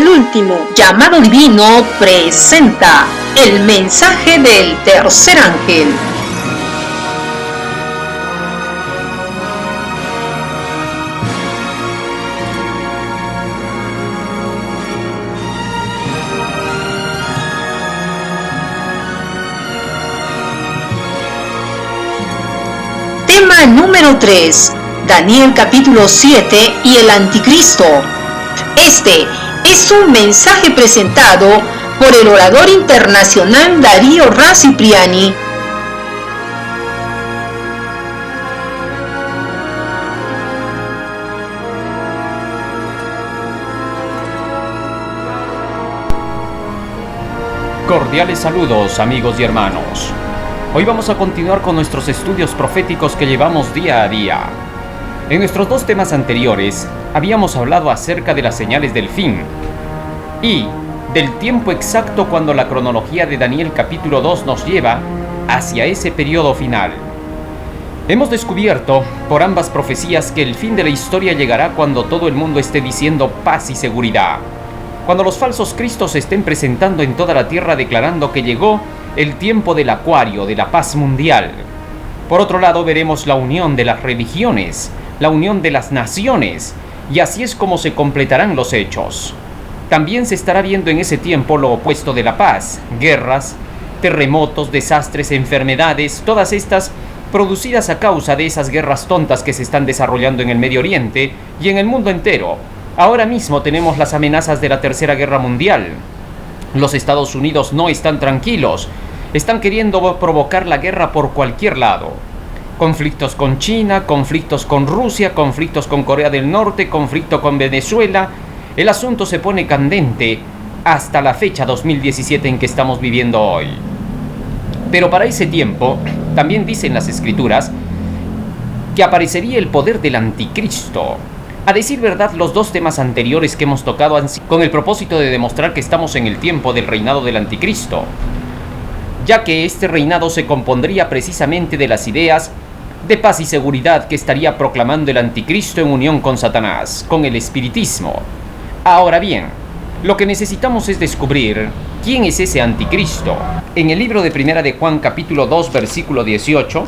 el último. Llamado Divino presenta el mensaje del tercer ángel. Tema número 3. Daniel capítulo 7 y el anticristo. Este es un mensaje presentado por el orador internacional Darío Ra Cipriani. Cordiales saludos, amigos y hermanos. Hoy vamos a continuar con nuestros estudios proféticos que llevamos día a día. En nuestros dos temas anteriores habíamos hablado acerca de las señales del fin y del tiempo exacto cuando la cronología de Daniel capítulo 2 nos lleva hacia ese periodo final. Hemos descubierto por ambas profecías que el fin de la historia llegará cuando todo el mundo esté diciendo paz y seguridad, cuando los falsos cristos se estén presentando en toda la tierra declarando que llegó el tiempo del acuario, de la paz mundial. Por otro lado, veremos la unión de las religiones, la unión de las naciones, y así es como se completarán los hechos. También se estará viendo en ese tiempo lo opuesto de la paz: guerras, terremotos, desastres, enfermedades, todas estas producidas a causa de esas guerras tontas que se están desarrollando en el Medio Oriente y en el mundo entero. Ahora mismo tenemos las amenazas de la Tercera Guerra Mundial. Los Estados Unidos no están tranquilos, están queriendo provocar la guerra por cualquier lado. Conflictos con China, conflictos con Rusia, conflictos con Corea del Norte, conflicto con Venezuela. El asunto se pone candente hasta la fecha 2017 en que estamos viviendo hoy. Pero para ese tiempo, también dicen las Escrituras que aparecería el poder del anticristo. A decir verdad, los dos temas anteriores que hemos tocado han sido con el propósito de demostrar que estamos en el tiempo del reinado del anticristo, ya que este reinado se compondría precisamente de las ideas de paz y seguridad que estaría proclamando el anticristo en unión con Satanás, con el espiritismo. Ahora bien, lo que necesitamos es descubrir quién es ese anticristo. En el libro de Primera de Juan capítulo 2 versículo 18,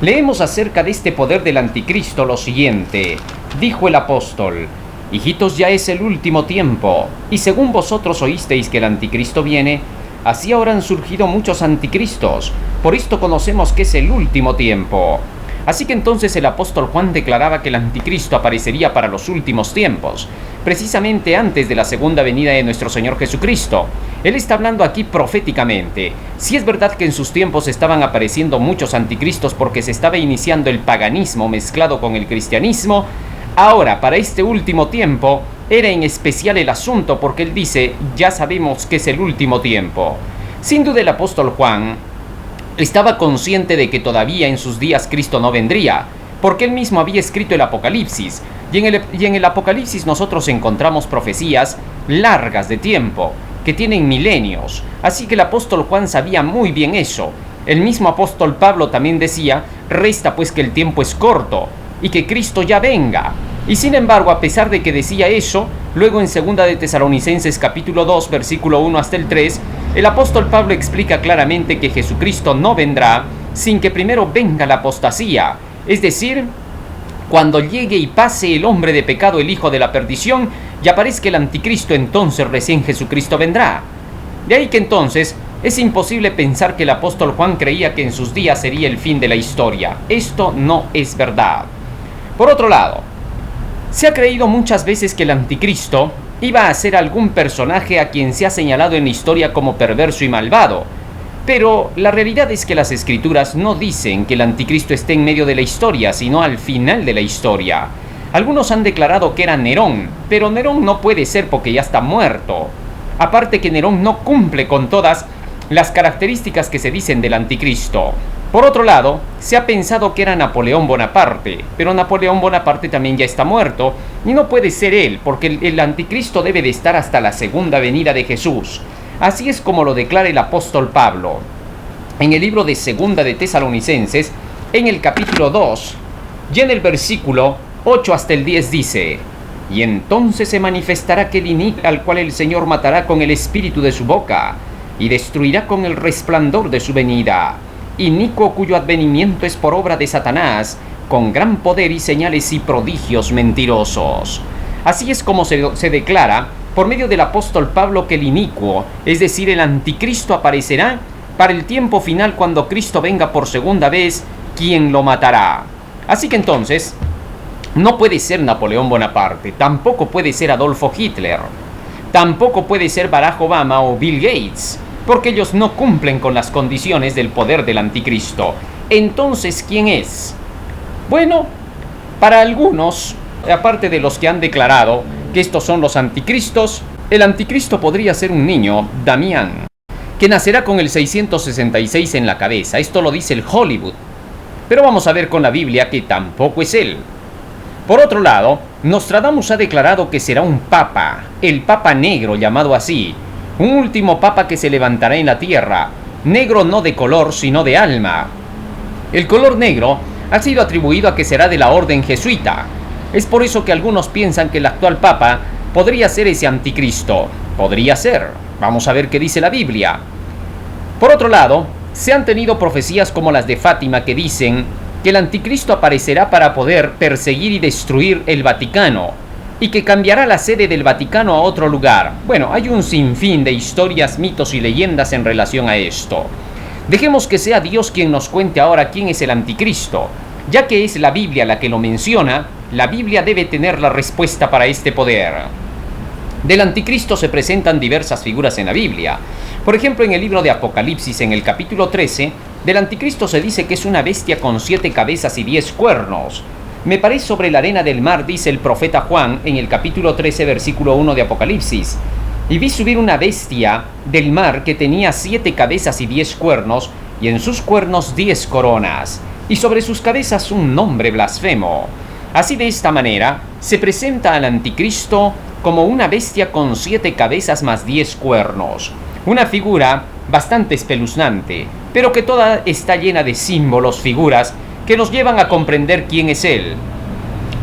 leemos acerca de este poder del anticristo lo siguiente: dijo el apóstol: hijitos, ya es el último tiempo, y según vosotros oísteis que el anticristo viene, así ahora han surgido muchos anticristos, por esto conocemos que es el último tiempo. Así que entonces el apóstol Juan declaraba que el anticristo aparecería para los últimos tiempos, precisamente antes de la segunda venida de nuestro Señor Jesucristo. Él está hablando aquí proféticamente. Si es verdad que en sus tiempos estaban apareciendo muchos anticristos porque se estaba iniciando el paganismo mezclado con el cristianismo, ahora para este último tiempo era en especial el asunto, porque él dice: ya sabemos que es el último tiempo. Sin duda el apóstol Juan estaba consciente de que todavía en sus días Cristo no vendría, porque él mismo había escrito el Apocalipsis, y en el Apocalipsis nosotros encontramos profecías largas de tiempo, que tienen milenios. Así que el apóstol Juan sabía muy bien eso. El mismo apóstol Pablo también decía: resta pues que el tiempo es corto, y que Cristo ya venga. Y sin embargo, a pesar de que decía eso, luego en 2 de Tesalonicenses capítulo 2 versículo 1 hasta el 3, el apóstol Pablo explica claramente que Jesucristo no vendrá sin que primero venga la apostasía, es decir, cuando llegue y pase el hombre de pecado, el hijo de la perdición, y aparezca el anticristo, entonces recién Jesucristo vendrá. De ahí que entonces es imposible pensar que el apóstol Juan creía que en sus días sería el fin de la historia. Esto no es verdad. Por otro lado, se ha creído muchas veces que el anticristo iba a ser algún personaje a quien se ha señalado en la historia como perverso y malvado. Pero la realidad es que las Escrituras no dicen que el anticristo esté en medio de la historia, sino al final de la historia. Algunos han declarado que era Nerón, pero Nerón no puede ser porque ya está muerto. Aparte que Nerón no cumple con todas las características que se dicen del anticristo. Por otro lado, se ha pensado que era Napoleón Bonaparte, pero Napoleón Bonaparte también ya está muerto, y no puede ser él, porque el anticristo debe de estar hasta la segunda venida de Jesús. Así es como lo declara el apóstol Pablo. En el libro de 2 de Tesalonicenses, en el capítulo 2, y en el versículo 8 hasta el 10 dice: Y entonces se manifestará aquel inicuo al cual el Señor matará con el espíritu de su boca, y destruirá con el resplandor de su venida. Inicuo cuyo advenimiento es por obra de Satanás, con gran poder y señales y prodigios mentirosos. Así es como se declara por medio del apóstol Pablo que el inicuo, es decir, el anticristo, aparecerá para el tiempo final cuando Cristo venga por segunda vez, quien lo matará. Así que entonces, no puede ser Napoleón Bonaparte, tampoco puede ser Adolfo Hitler, tampoco puede ser Barack Obama o Bill Gates, porque ellos no cumplen con las condiciones del poder del anticristo. Entonces, ¿quién es? Bueno, para algunos, aparte de los que han declarado que estos son los anticristos, el anticristo podría ser un niño, Damián, que nacerá con el 666 en la cabeza. Esto lo dice el Hollywood. Pero vamos a ver con la Biblia que tampoco es él. Por otro lado, Nostradamus ha declarado que será un papa, el papa negro llamado así, un último papa que se levantará en la tierra, negro no de color sino de alma. El color negro ha sido atribuido a que será de la orden jesuita. Es por eso que algunos piensan que el actual papa podría ser ese anticristo. Podría ser. Vamos a ver qué dice la Biblia. Por otro lado, se han tenido profecías como las de Fátima que dicen que el anticristo aparecerá para poder perseguir y destruir el Vaticano, y que cambiará la sede del Vaticano a otro lugar. Bueno, hay un sinfín de historias, mitos y leyendas en relación a esto. Dejemos que sea Dios quien nos cuente ahora quién es el anticristo. Ya que es la Biblia la que lo menciona, la Biblia debe tener la respuesta para este poder. Del anticristo se presentan diversas figuras en la Biblia. Por ejemplo, en el libro de Apocalipsis, en el capítulo 13, del anticristo se dice que es una bestia con 7 cabezas y 10 cuernos. Me paré sobre la arena del mar, dice el profeta Juan, en el capítulo 13, versículo 1 de Apocalipsis. Y vi subir una bestia del mar que tenía 7 cabezas y 10 cuernos, y en sus cuernos 10 coronas, y sobre sus cabezas un nombre blasfemo. Así, de esta manera, se presenta al anticristo como una bestia con 7 cabezas más 10 cuernos. Una figura bastante espeluznante, pero que toda está llena de símbolos, figuras, que nos llevan a comprender quién es él.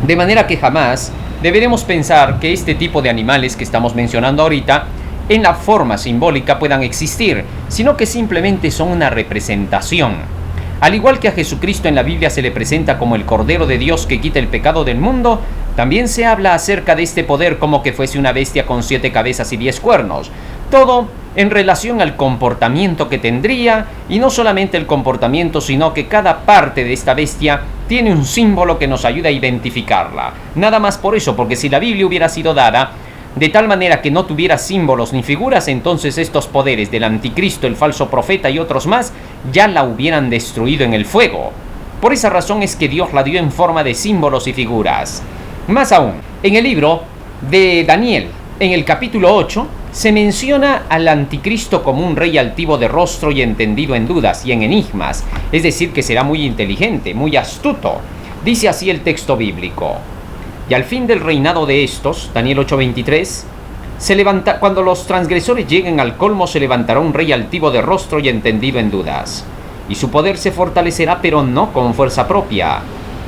De manera que jamás deberemos pensar que este tipo de animales que estamos mencionando ahorita, en la forma simbólica puedan existir, sino que simplemente son una representación. Al igual que a Jesucristo en la Biblia se le presenta como el Cordero de Dios que quita el pecado del mundo, también se habla acerca de este poder como que fuese una bestia con 7 cabezas y 10 cuernos. Todo en relación al comportamiento que tendría, y no solamente el comportamiento, sino que cada parte de esta bestia tiene un símbolo que nos ayuda a identificarla. Nada más por eso, porque si la Biblia hubiera sido dada de tal manera que no tuviera símbolos ni figuras, entonces estos poderes del anticristo, el falso profeta y otros más, ya la hubieran destruido en el fuego. Por esa razón es que Dios la dio en forma de símbolos y figuras. Más aún, en el libro de Daniel, en el capítulo 8, se menciona al anticristo como un rey altivo de rostro y entendido en dudas y en enigmas, es decir, que será muy inteligente, muy astuto. Dice así el texto bíblico: y al fin del reinado de estos, Daniel 8:23, cuando los transgresores lleguen al colmo, se levantará un rey altivo de rostro y entendido en dudas, y su poder se fortalecerá, pero no con fuerza propia.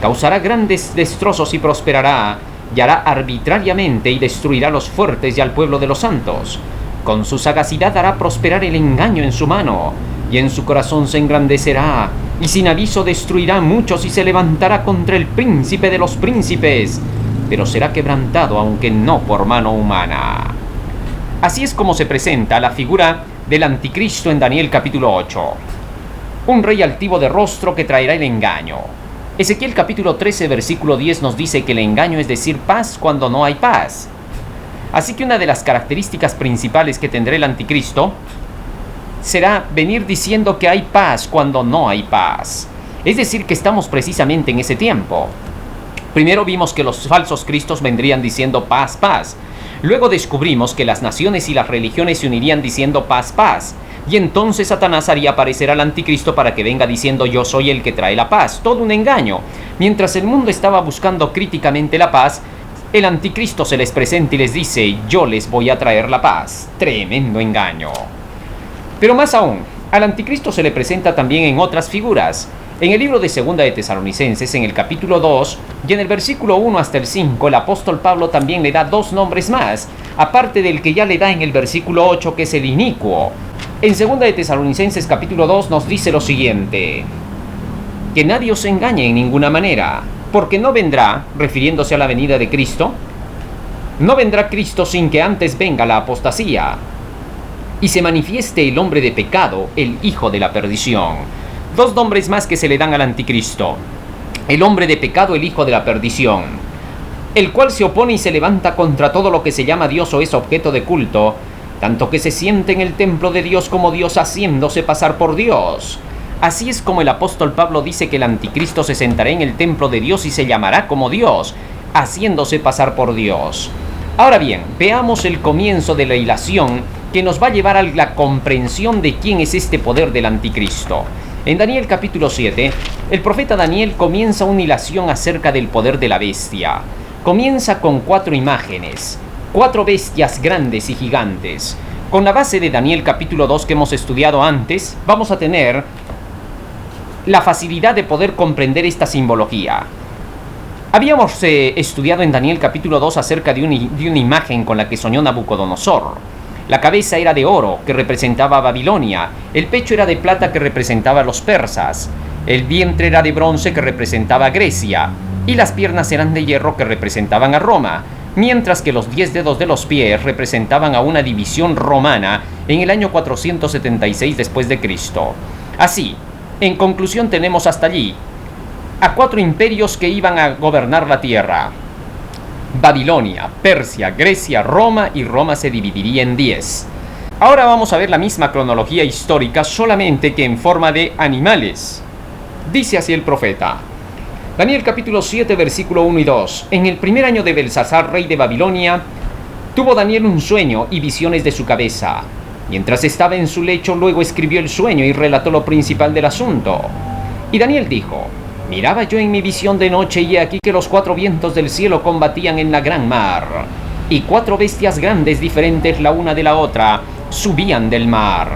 Causará grandes destrozos y prosperará, y hará arbitrariamente y destruirá a los fuertes y al pueblo de los santos. Con su sagacidad hará prosperar el engaño en su mano, y en su corazón se engrandecerá, y sin aviso destruirá a muchos y se levantará contra el príncipe de los príncipes, pero será quebrantado, aunque no por mano humana. Así es como se presenta la figura del anticristo en Daniel capítulo 8. Un rey altivo de rostro que traerá el engaño. Ezequiel capítulo 13 versículo 10 nos dice que el engaño es decir paz cuando no hay paz. Así que una de las características principales que tendrá el anticristo será venir diciendo que hay paz cuando no hay paz. Es decir, que estamos precisamente en ese tiempo. Primero vimos que los falsos cristos vendrían diciendo paz, paz. Luego descubrimos que las naciones y las religiones se unirían diciendo paz, paz. Y entonces Satanás haría aparecer al anticristo para que venga diciendo yo soy el que trae la paz. Todo un engaño. Mientras el mundo estaba buscando críticamente la paz, el anticristo se les presenta y les dice yo les voy a traer la paz. Tremendo engaño. Pero más aún, al anticristo se le presenta también en otras figuras. En el libro de Segunda de Tesalonicenses, en el capítulo 2 y en el versículo 1 hasta el 5, el apóstol Pablo también le da dos nombres más, aparte del que ya le da en el versículo 8, que es el inicuo. En Segunda de Tesalonicenses capítulo 2 nos dice lo siguiente: que nadie os engañe en ninguna manera, porque no vendrá, refiriéndose a la venida de Cristo, no vendrá Cristo sin que antes venga la apostasía, y se manifieste el hombre de pecado, el hijo de la perdición. Dos nombres más que se le dan al anticristo: el hombre de pecado, el hijo de la perdición, el cual se opone y se levanta contra todo lo que se llama Dios o es objeto de culto, tanto que se siente en el templo de Dios como Dios, haciéndose pasar por Dios. Así es como el apóstol Pablo dice que el anticristo se sentará en el templo de Dios y se llamará como Dios, haciéndose pasar por Dios. Ahora bien, veamos el comienzo de la hilación que nos va a llevar a la comprensión de quién es este poder del anticristo. En Daniel capítulo 7, el profeta Daniel comienza una hilación acerca del poder de la bestia. Comienza con 4 imágenes, 4 bestias grandes y gigantes. Con la base de Daniel capítulo 2 que hemos estudiado antes, vamos a tener la facilidad de poder comprender esta simbología. Habíamos estudiado en Daniel capítulo 2 acerca de una imagen con la que soñó Nabucodonosor. La cabeza era de oro, que representaba a Babilonia. El pecho era de plata, que representaba a los persas. El vientre era de bronce, que representaba a Grecia. Y las piernas eran de hierro, que representaban a Roma. Mientras que los 10 dedos de los pies representaban a una división romana en el año 476 después de Cristo. Así, en conclusión, tenemos hasta allí a 4 imperios que iban a gobernar la tierra: Babilonia, Persia, Grecia, Roma, y Roma se dividiría en 10. Ahora vamos a ver la misma cronología histórica, solamente que en forma de animales. Dice así el profeta. Daniel capítulo 7, versículo 1 y 2. En el primer año de Belsasar, rey de Babilonia, tuvo Daniel un sueño y visiones de su cabeza. Mientras estaba en su lecho, luego escribió el sueño y relató lo principal del asunto. Y Daniel dijo: miraba yo en mi visión de noche, y he aquí que los 4 vientos del cielo combatían en la gran mar, y 4 bestias grandes, diferentes la una de la otra, subían del mar.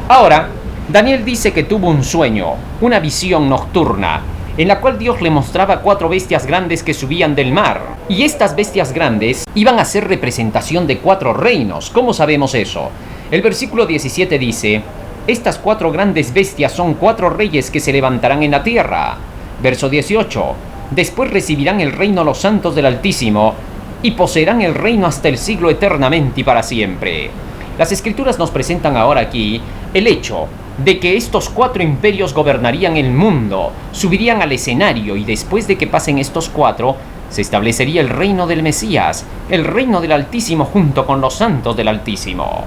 Ahora, Daniel dice que tuvo un sueño, una visión nocturna, en la cual Dios le mostraba 4 bestias grandes que subían del mar. Y estas bestias grandes iban a ser representación de 4 reinos. ¿Cómo sabemos eso? El versículo 17 dice: estas 4 grandes bestias son 4 reyes que se levantarán en la tierra. Verso 18: después recibirán el reino los santos del Altísimo, y poseerán el reino hasta el siglo eternamente y para siempre. Las escrituras nos presentan ahora aquí el hecho de que estos 4 imperios gobernarían el mundo, subirían al escenario, y después de que pasen estos 4, se establecería el reino del Mesías, el reino del Altísimo junto con los santos del Altísimo.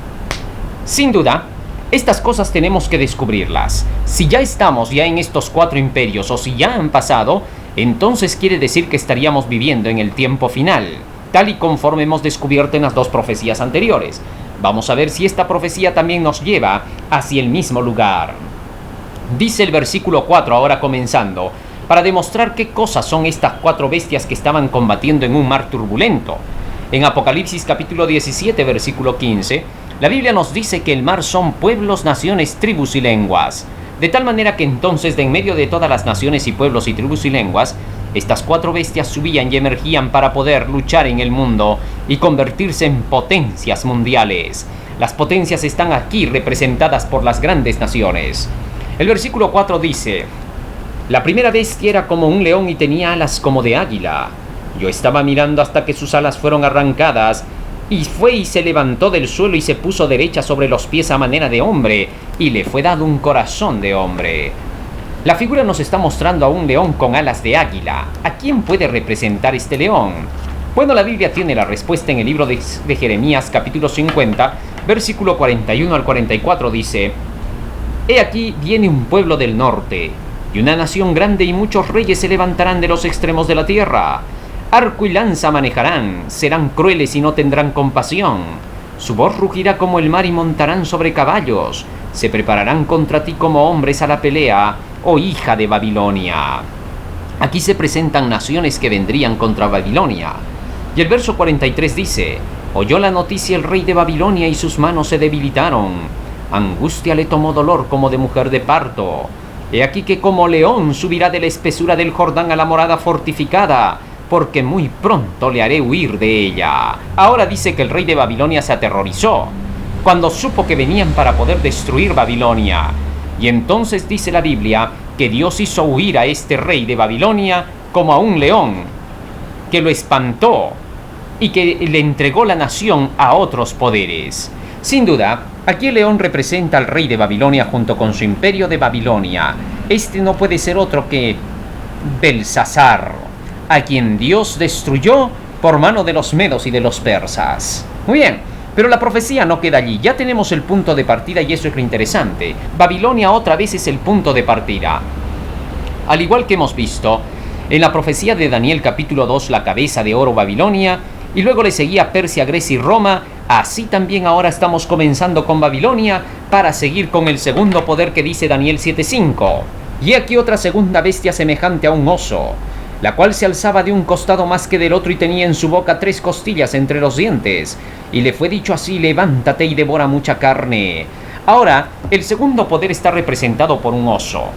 Sin duda, estas cosas tenemos que descubrirlas. Si ya estamos en estos 4 imperios, o si ya han pasado, entonces quiere decir que estaríamos viviendo en el tiempo final, tal y conforme hemos descubierto en las 2 profecías anteriores. Vamos a ver si esta profecía también nos lleva hacia el mismo lugar. Dice el versículo 4, ahora comenzando, para demostrar qué cosas son estas 4 bestias que estaban combatiendo en un mar turbulento. En Apocalipsis capítulo 17, versículo 15, la Biblia nos dice que el mar son pueblos, naciones, tribus y lenguas. De tal manera que entonces, de en medio de todas las naciones y pueblos y tribus y lenguas, estas 4 bestias subían y emergían para poder luchar en el mundo y convertirse en potencias mundiales. Las potencias están aquí representadas por las grandes naciones. El versículo 4 dice: la primera bestia era como un león y tenía alas como de águila. Yo estaba mirando hasta que sus alas fueron arrancadas, y fue y se levantó del suelo y se puso derecha sobre los pies a manera de hombre, y le fue dado un corazón de hombre. La figura nos está mostrando a un león con alas de águila. ¿A quién puede representar este león? Bueno, la Biblia tiene la respuesta en el libro de Jeremías capítulo 50, versículo 41 al 44 dice: he aquí viene un pueblo del norte, y una nación grande, y muchos reyes se levantarán de los extremos de la tierra. Arco y lanza manejarán, serán crueles y no tendrán compasión. Su voz rugirá como el mar y montarán sobre caballos. Se prepararán contra ti como hombres a la pelea, oh hija de Babilonia. Aquí se presentan naciones que vendrían contra Babilonia. Y el verso 43 dice: oyó la noticia el rey de Babilonia y sus manos se debilitaron. Angustia le tomó dolor como de mujer de parto. He aquí que como león subirá de la espesura del Jordán a la morada fortificada, porque muy pronto le haré huir de ella. Ahora dice que el rey de Babilonia se aterrorizó cuando supo que venían para poder destruir Babilonia. Y entonces dice la Biblia que Dios hizo huir a este rey de Babilonia como a un león, que lo espantó y que le entregó la nación a otros poderes. Sin duda, aquí el león representa al rey de Babilonia junto con su imperio de Babilonia. Este no puede ser otro que Belsasar, a quien Dios destruyó por mano de los medos y de los persas. Muy bien, pero la profecía no queda allí. Ya tenemos el punto de partida y eso es lo interesante. Babilonia otra vez es el punto de partida. Al igual que hemos visto en la profecía de Daniel capítulo 2, la cabeza de oro Babilonia, y luego le seguía Persia, Grecia y Roma, así también ahora estamos comenzando con Babilonia para seguir con el segundo poder que dice Daniel 7:5. Y aquí otra segunda bestia semejante a un oso, la cual se alzaba de un costado más que del otro y tenía en su boca 3 costillas entre los dientes. Y le fue dicho así: levántate y devora mucha carne. Ahora, el segundo poder está representado por un oso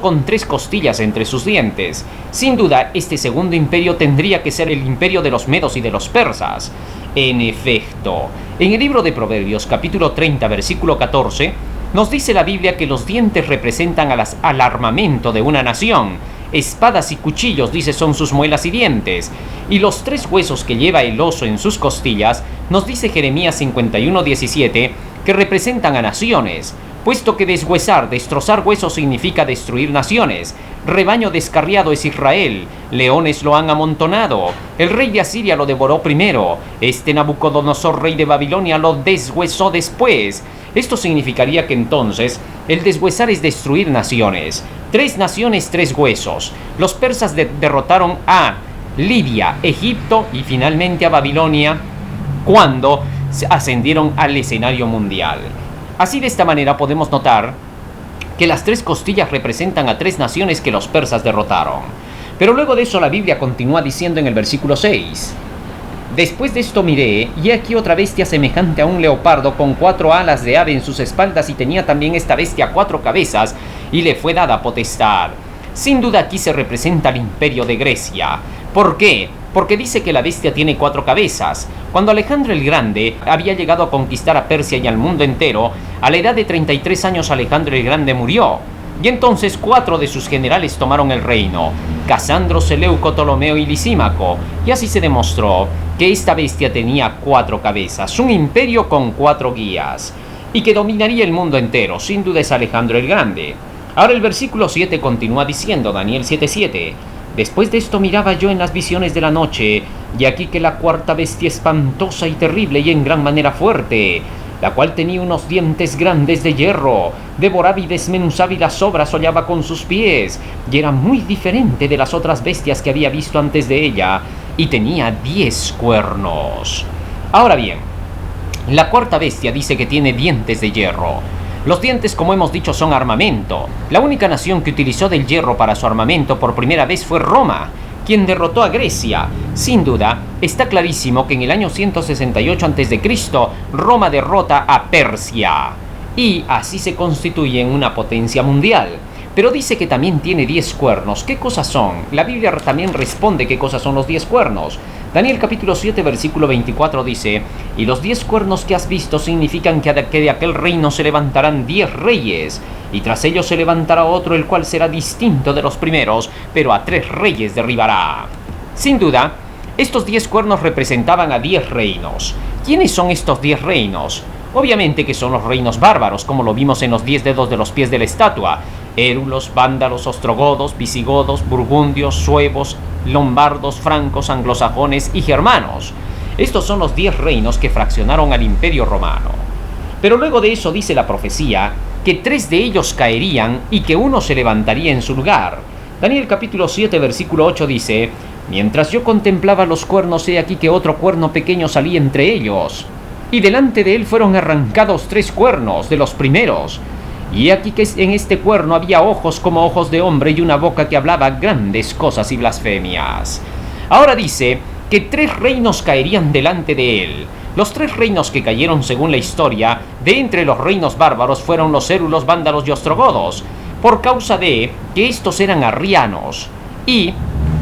con 3 costillas entre sus dientes. Sin duda, este segundo imperio tendría que ser el imperio de los medos y de los persas. En efecto, en el libro de Proverbios, capítulo 30, versículo 14, nos dice la Biblia que los dientes representan al armamento de una nación. Espadas y cuchillos, dice, son sus muelas y dientes. Y los 3 huesos que lleva el oso en sus costillas, nos dice Jeremías 51:17, que representan a naciones, puesto que destrozar huesos significa destruir naciones. Rebaño descarriado es Israel, leones lo han amontonado. El rey de Asiria lo devoró primero, este Nabucodonosor, rey de Babilonia, lo deshuesó después. Esto significaría que entonces el deshuesar es destruir naciones. 3 naciones, 3 huesos. Los persas derrotaron a Libia, Egipto y finalmente a Babilonia cuando ascendieron al escenario mundial. Así, de esta manera podemos notar que las 3 costillas representan a 3 naciones que los persas derrotaron. Pero luego de eso la Biblia continúa diciendo en el versículo 6: después de esto miré, y aquí otra bestia semejante a un leopardo con 4 alas de ave en sus espaldas, y tenía también esta bestia 4 cabezas, y le fue dada potestad. Sin duda aquí se representa el imperio de Grecia. ¿Por qué? Porque dice que la bestia tiene 4 cabezas. Cuando Alejandro el Grande había llegado a conquistar a Persia y al mundo entero, a la edad de 33 años Alejandro el Grande murió. Y entonces 4 de sus generales tomaron el reino: Casandro, Seleuco, Ptolomeo y Lisímaco. Y así se demostró que esta bestia tenía 4 cabezas, un imperio con 4 guías, y que dominaría el mundo entero. Sin duda es Alejandro el Grande. Ahora el versículo 7 continúa diciendo, Daniel 7:7: después de esto miraba yo en las visiones de la noche, y aquí que la 4ª bestia espantosa y terrible y en gran manera fuerte, la cual tenía unos dientes grandes de hierro, devoraba y desmenuzaba y las sobras hollaba con sus pies, y era muy diferente de las otras bestias que había visto antes de ella, y tenía 10 cuernos. Ahora bien, la 4ª bestia dice que tiene dientes de hierro. Los dientes, como hemos dicho, son armamento. La única nación que utilizó del hierro para su armamento por primera vez fue Roma, quien derrotó a Grecia. Sin duda, está clarísimo que en el año 168 a.C., Roma derrota a Persia, y así se constituye en una potencia mundial. Pero dice que también tiene 10 cuernos. ¿Qué cosas son? La Biblia también responde qué cosas son los 10 cuernos. Daniel capítulo 7 versículo 24 dice: y los 10 cuernos que has visto significan que de aquel reino se levantarán 10 reyes, y tras ellos se levantará otro, el cual será distinto de los primeros, pero a 3 reyes derribará. Sin duda, estos 10 cuernos representaban a 10 reinos. ¿Quiénes son estos 10 reinos? Obviamente que son los reinos bárbaros, como lo vimos en los 10 dedos de los pies de la estatua: érulos, vándalos, ostrogodos, visigodos, burgundios, suevos, lombardos, francos, anglosajones y germanos. Estos son los 10 reinos que fraccionaron al imperio romano. Pero luego de eso dice la profecía que 3 de ellos caerían y que uno se levantaría en su lugar. Daniel capítulo 7 versículo 8 dice: mientras yo contemplaba los cuernos, he aquí que otro cuerno pequeño salía entre ellos, y delante de él fueron arrancados 3 cuernos de los primeros. Y aquí que en este cuerno había ojos como ojos de hombre y una boca que hablaba grandes cosas y blasfemias. Ahora dice que 3 reinos caerían delante de él. Los 3 reinos que cayeron según la historia de entre los reinos bárbaros fueron los érulos, vándalos y ostrogodos. por causa de que estos eran arrianos y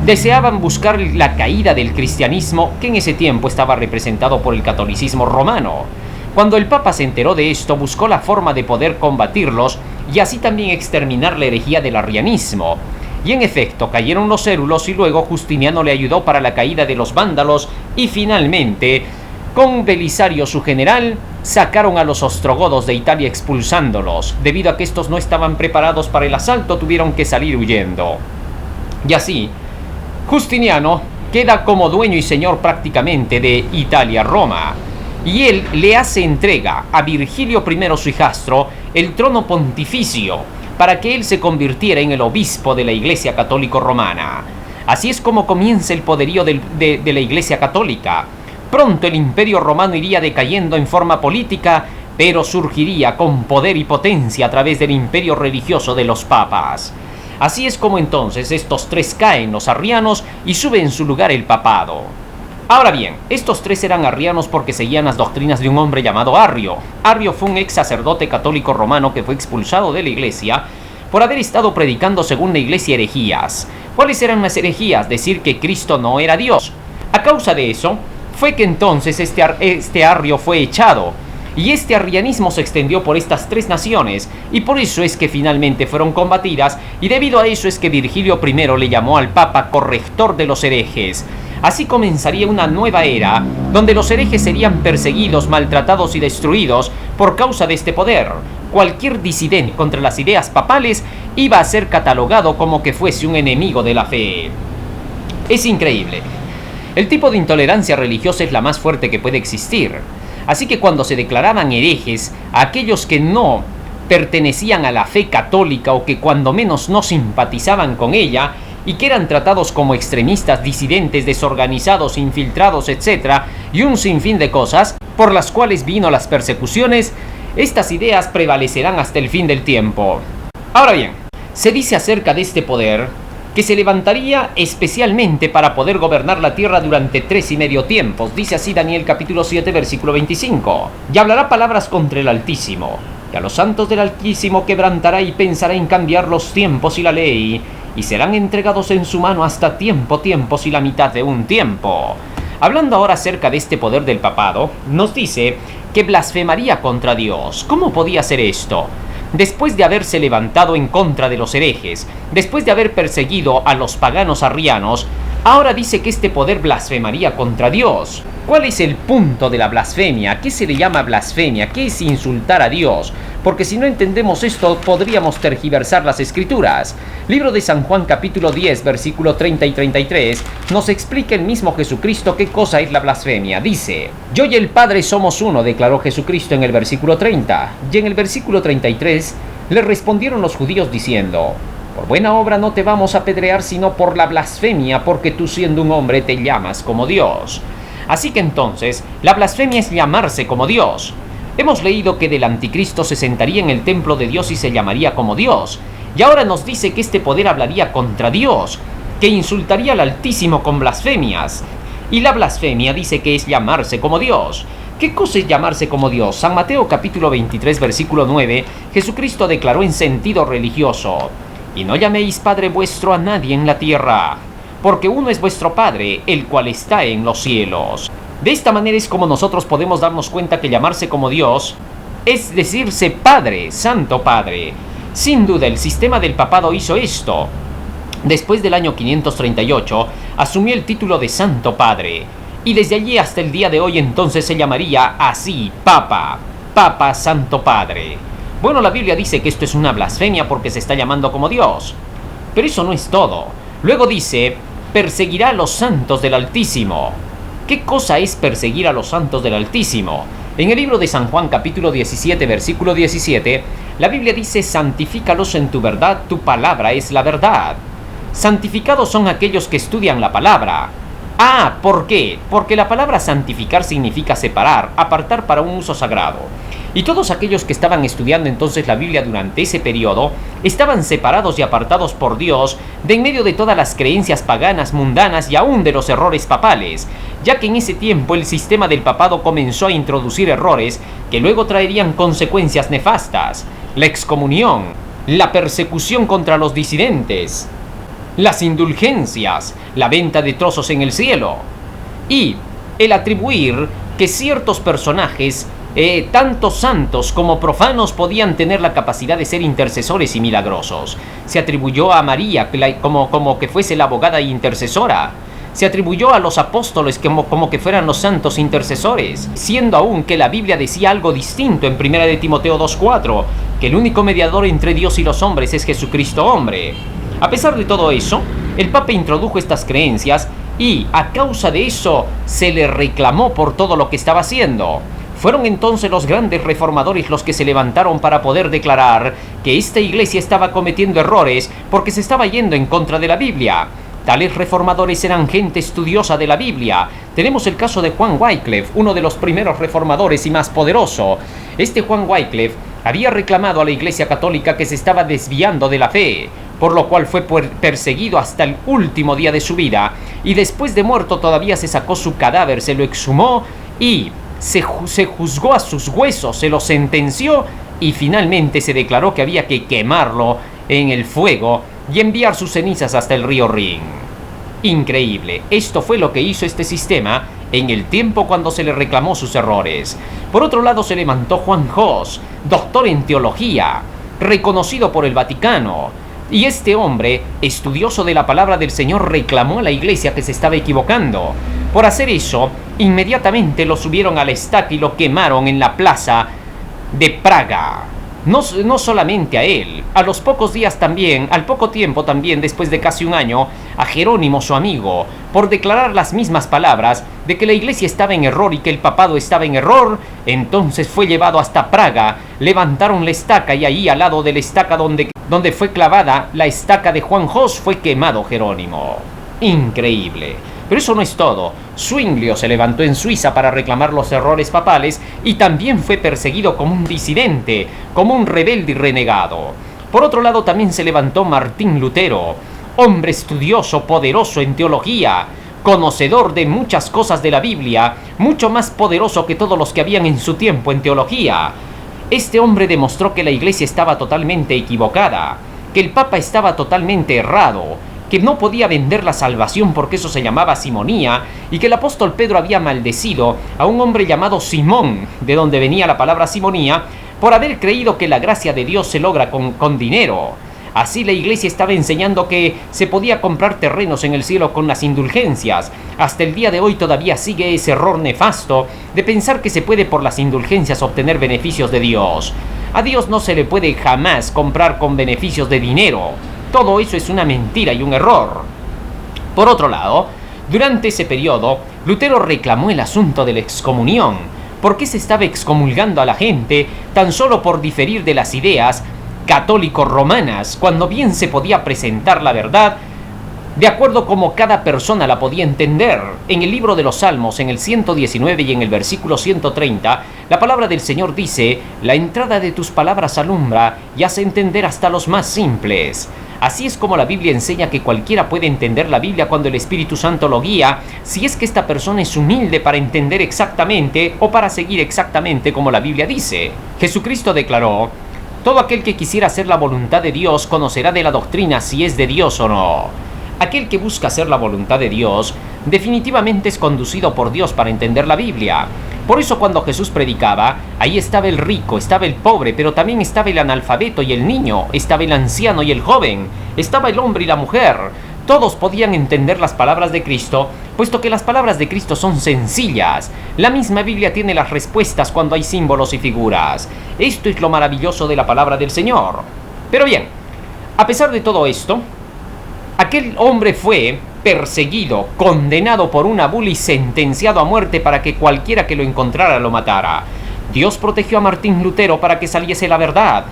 deseaban buscar la caída del cristianismo, que en ese tiempo estaba representado por el catolicismo romano. Cuando el Papa se enteró de esto, buscó la forma de poder combatirlos y así también exterminar la herejía del arrianismo. Y en efecto, cayeron los cérulos y luego Justiniano le ayudó para la caída de los vándalos y finalmente, con Belisario su general, sacaron a los ostrogodos de Italia expulsándolos. Debido a que estos no estaban preparados para el asalto, tuvieron que salir huyendo. Y así, Justiniano queda como dueño y señor prácticamente de Italia-Roma. Y él le hace entrega a Virgilio I, su hijastro, el trono pontificio, para que él se convirtiera en el obispo de la Iglesia Católica Romana. Así es como comienza el poderío de la Iglesia Católica. Pronto el Imperio Romano iría decayendo en forma política, pero surgiría con poder y potencia a través del imperio religioso de los papas. Así es como entonces estos tres caen, los arrianos, y sube en su lugar el papado. Ahora bien, estos tres eran arrianos porque seguían las doctrinas de un hombre llamado Arrio. Arrio fue un ex sacerdote católico romano que fue expulsado de la iglesia por haber estado predicando según la iglesia herejías. ¿Cuáles eran las herejías? Decir que Cristo no era Dios. A causa de eso, fue que entonces este Arrio fue echado. Y este arrianismo se extendió por estas tres naciones, y por eso es que finalmente fueron combatidas, y debido a eso es que Virgilio I le llamó al Papa corrector de los herejes. Así comenzaría una nueva era, donde los herejes serían perseguidos, maltratados y destruidos por causa de este poder. Cualquier disidente contra las ideas papales iba a ser catalogado como que fuese un enemigo de la fe. Es increíble. El tipo de intolerancia religiosa es la más fuerte que puede existir. Así que cuando se declaraban herejes a aquellos que no pertenecían a la fe católica o que cuando menos no simpatizaban con ella, y que eran tratados como extremistas, disidentes, desorganizados, infiltrados, etc., y un sinfín de cosas, por las cuales vino las persecuciones, estas ideas prevalecerán hasta el fin del tiempo. Ahora bien, se dice acerca de este poder que se levantaría especialmente para poder gobernar la tierra durante 3,5 tiempos. Dice así Daniel capítulo 7, versículo 25. Y hablará palabras contra el Altísimo, y a los santos del Altísimo quebrantará y pensará en cambiar los tiempos y la ley, y serán entregados en su mano hasta tiempos y la mitad de un tiempo. Hablando ahora acerca de este poder del papado, nos dice que blasfemaría contra Dios. ¿Cómo podía ser esto? Después de haberse levantado en contra de los herejes, después de haber perseguido a los paganos arrianos, ahora dice que este poder blasfemaría contra Dios. ¿Cuál es el punto de la blasfemia? ¿Qué se le llama blasfemia? ¿Qué es insultar a Dios? Porque si no entendemos esto, podríamos tergiversar las escrituras. Libro de San Juan capítulo 10, versículo 30 y 33, nos explica el mismo Jesucristo qué cosa es la blasfemia. Dice: yo y el Padre somos uno, declaró Jesucristo en el versículo 30. Y en el versículo 33, le respondieron los judíos diciendo: por buena obra no te vamos a apedrear, sino por la blasfemia, porque tú siendo un hombre te llamas como Dios. Así que entonces, la blasfemia es llamarse como Dios. Hemos leído que del anticristo se sentaría en el templo de Dios y se llamaría como Dios. Y ahora nos dice que este poder hablaría contra Dios, que insultaría al Altísimo con blasfemias. Y la blasfemia dice que es llamarse como Dios. ¿Qué cosa es llamarse como Dios? San Mateo capítulo 23, versículo 9, Jesucristo declaró en sentido religioso: y no llaméis Padre vuestro a nadie en la tierra, porque uno es vuestro Padre, el cual está en los cielos. De esta manera es como nosotros podemos darnos cuenta que llamarse como Dios es decirse Padre, Santo Padre. Sin duda el sistema del papado hizo esto. Después del año 538 asumió el título de Santo Padre, y desde allí hasta el día de hoy entonces se llamaría así: Papa, Papa Santo Padre. Bueno, la Biblia dice que esto es una blasfemia porque se está llamando como Dios, pero eso no es todo. Luego dice: perseguirá a los santos del Altísimo. ¿Qué cosa es perseguir a los santos del Altísimo? En el libro de San Juan capítulo 17, versículo 17, la Biblia dice: santifícalos en tu verdad, tu palabra es la verdad. Santificados son aquellos que estudian la palabra. Ah, ¿por qué? Porque la palabra santificar significa separar, apartar para un uso sagrado. Y todos aquellos que estaban estudiando entonces la Biblia durante ese periodo estaban separados y apartados por Dios de en medio de todas las creencias paganas, mundanas y aún de los errores papales, ya que en ese tiempo el sistema del papado comenzó a introducir errores que luego traerían consecuencias nefastas: la excomunión, la persecución contra los disidentes, las indulgencias, la venta de trozos en el cielo y el atribuir que ciertos personajes, tanto santos como profanos, podían tener la capacidad de ser intercesores y milagrosos. Se atribuyó a María como que fuese la abogada e intercesora. Se atribuyó a los apóstoles como que fueran los santos intercesores, siendo aún que la Biblia decía algo distinto en 1 de Timoteo 2:4, que el único mediador entre Dios y los hombres es Jesucristo hombre. A pesar de todo eso, el Papa introdujo estas creencias y a causa de eso se le reclamó por todo lo que estaba haciendo. Fueron entonces los grandes reformadores los que se levantaron para poder declarar que esta iglesia estaba cometiendo errores porque se estaba yendo en contra de la Biblia. Tales reformadores eran gente estudiosa de la Biblia. Tenemos el caso de Juan Wycliffe, uno de los primeros reformadores y más poderoso. Este Juan Wycliffe había reclamado a la Iglesia Católica que se estaba desviando de la fe, por lo cual fue perseguido hasta el último día de su vida, y después de muerto todavía se sacó su cadáver, se lo exhumó y se juzgó a sus huesos, se lo sentenció y finalmente se declaró que había que quemarlo en el fuego y enviar sus cenizas hasta el río Rin. Increíble, esto fue lo que hizo este sistema en el tiempo cuando se le reclamó sus errores. Por otro lado se levantó Juan Hus, doctor en teología, reconocido por el Vaticano, y este hombre, estudioso de la palabra del Señor, reclamó a la iglesia que se estaba equivocando. Por hacer eso, inmediatamente lo subieron a la estaca y lo quemaron en la plaza de Praga. No solamente a él, al poco tiempo también, después de casi un año, a Jerónimo, su amigo, por declarar las mismas palabras de que la iglesia estaba en error y que el papado estaba en error. Entonces fue llevado hasta Praga, levantaron la estaca y ahí al lado de la estaca donde fue clavada la estaca de Juan Hus fue quemado Jerónimo. Increíble. Pero eso no es todo. Zwinglio se levantó en Suiza para reclamar los errores papales y también fue perseguido como un disidente, como un rebelde y renegado. Por otro lado también se levantó Martín Lutero, hombre estudioso, poderoso en teología, conocedor de muchas cosas de la Biblia, mucho más poderoso que todos los que habían en su tiempo en teología. Este hombre demostró que la iglesia estaba totalmente equivocada, que el Papa estaba totalmente errado, que no podía vender la salvación porque eso se llamaba simonía, y que el apóstol Pedro había maldecido a un hombre llamado Simón, de donde venía la palabra simonía, por haber creído que la gracia de Dios se logra con dinero. Así la iglesia estaba enseñando que se podía comprar terrenos en el cielo con las indulgencias. Hasta el día de hoy todavía sigue ese error nefasto de pensar que se puede por las indulgencias obtener beneficios de Dios. A Dios no se le puede jamás comprar con beneficios de dinero. Todo eso es una mentira y un error. Por otro lado, durante ese periodo, Lutero reclamó el asunto de la excomunión. ¿Por qué se estaba excomulgando a la gente tan solo por diferir de las ideas católico-romanas, cuando bien se podía presentar la verdad de acuerdo como cada persona la podía entender? En el libro de los Salmos, en el 119 y en el versículo 130, la palabra del Señor dice: «La entrada de tus palabras alumbra y hace entender hasta los más simples». Así es como la Biblia enseña que cualquiera puede entender la Biblia cuando el Espíritu Santo lo guía, si es que esta persona es humilde para entender exactamente o para seguir exactamente como la Biblia dice. Jesucristo declaró: «Todo aquel que quisiera hacer la voluntad de Dios conocerá de la doctrina si es de Dios o no». Aquel que busca hacer la voluntad de Dios definitivamente es conducido por Dios para entender la Biblia. Por eso cuando Jesús predicaba, ahí estaba el rico, estaba el pobre, pero también estaba el analfabeto y el niño, estaba el anciano y el joven, estaba el hombre y la mujer. Todos podían entender las palabras de Cristo, puesto que las palabras de Cristo son sencillas. La misma Biblia tiene las respuestas cuando hay símbolos y figuras. Esto es lo maravilloso de la palabra del Señor. Pero bien, a pesar de todo esto, aquel hombre fue perseguido, condenado por una bula y sentenciado a muerte para que cualquiera que lo encontrara lo matara. Dios protegió a Martín Lutero para que saliese la verdad.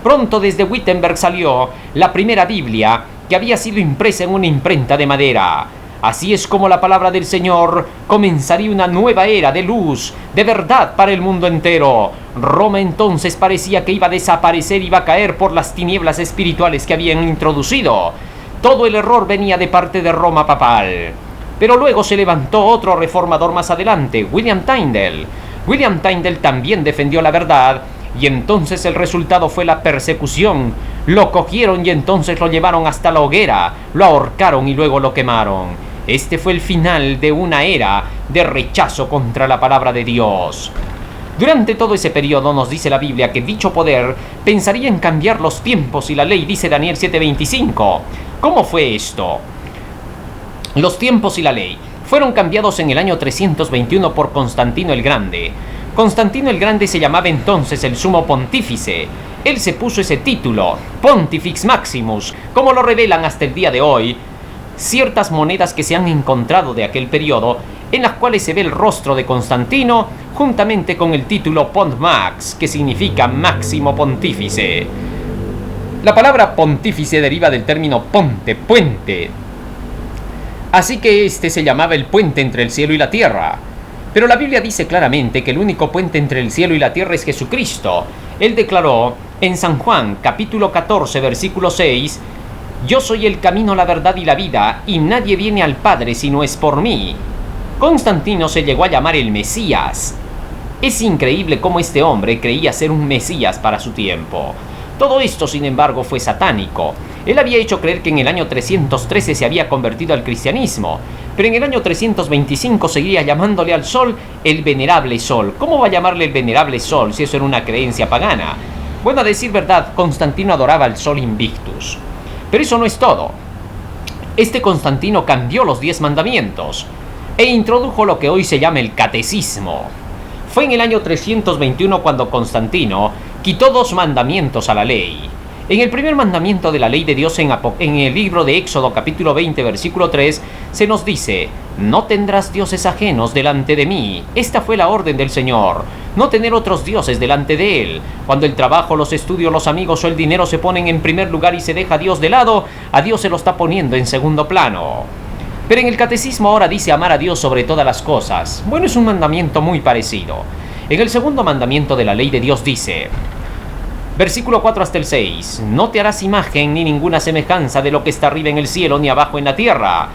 Pronto desde Wittenberg salió la primera Biblia, que había sido impresa en una imprenta de madera. Así es como la palabra del Señor comenzaría una nueva era de luz, de verdad para el mundo entero. Roma entonces parecía que iba a desaparecer, iba a caer por las tinieblas espirituales que habían introducido. Todo el error venía de parte de Roma papal. Pero luego se levantó otro reformador más adelante, William Tyndale. William Tyndale también defendió la verdad, y entonces el resultado fue la persecución Lo cogieron y entonces lo llevaron hasta la hoguera, lo ahorcaron y luego lo quemaron. Este fue el final de una era de rechazo contra la palabra de Dios. Durante todo ese periodo nos dice la Biblia que dicho poder pensaría en cambiar los tiempos y la ley, dice Daniel 7:25. ¿Cómo fue esto? Los tiempos y la ley fueron cambiados en el año 321 por Constantino el Grande. Constantino el Grande se llamaba entonces el sumo pontífice. Él se puso ese título, Pontifex Maximus, como lo revelan hasta el día de hoy ciertas monedas que se han encontrado de aquel periodo, en las cuales se ve el rostro de Constantino juntamente con el título Pont Max, que significa máximo pontífice. La palabra pontífice deriva del término ponte, puente. Así que este se llamaba el puente entre el cielo y la tierra. Pero la Biblia dice claramente que el único puente entre el cielo y la tierra es Jesucristo. Él declaró en San Juan, capítulo 14, versículo 6, «Yo soy el camino, la verdad y la vida, y nadie viene al Padre si no es por mí». Constantino se llegó a llamar el Mesías. Es increíble cómo este hombre creía ser un Mesías para su tiempo. Todo esto, sin embargo, fue satánico. Él había hecho creer que en el año 313 se había convertido al cristianismo, pero en el año 325 seguía llamándole al sol el venerable sol. ¿Cómo va a llamarle el venerable sol si eso era una creencia pagana? Bueno, a decir verdad, Constantino adoraba al sol Invictus. Pero eso no es todo. Este Constantino cambió los 10 mandamientos e introdujo lo que hoy se llama el catecismo. Fue en el año 321 cuando Constantino quitó 2 mandamientos a la ley. En el primer mandamiento de la ley de Dios en el libro de Éxodo capítulo 20 versículo 3 se nos dice: «No tendrás dioses ajenos delante de mí». Esta fue la orden del Señor, no tener otros dioses delante de Él. Cuando el trabajo, los estudios, los amigos o el dinero se ponen en primer lugar y se deja a Dios de lado, a Dios se lo está poniendo en segundo plano. Pero en el catecismo ahora dice amar a Dios sobre todas las cosas. Bueno, es un mandamiento muy parecido. En el segundo mandamiento de la ley de Dios dice, versículo 4 hasta el 6, «No te harás imagen ni ninguna semejanza de lo que está arriba en el cielo ni abajo en la tierra.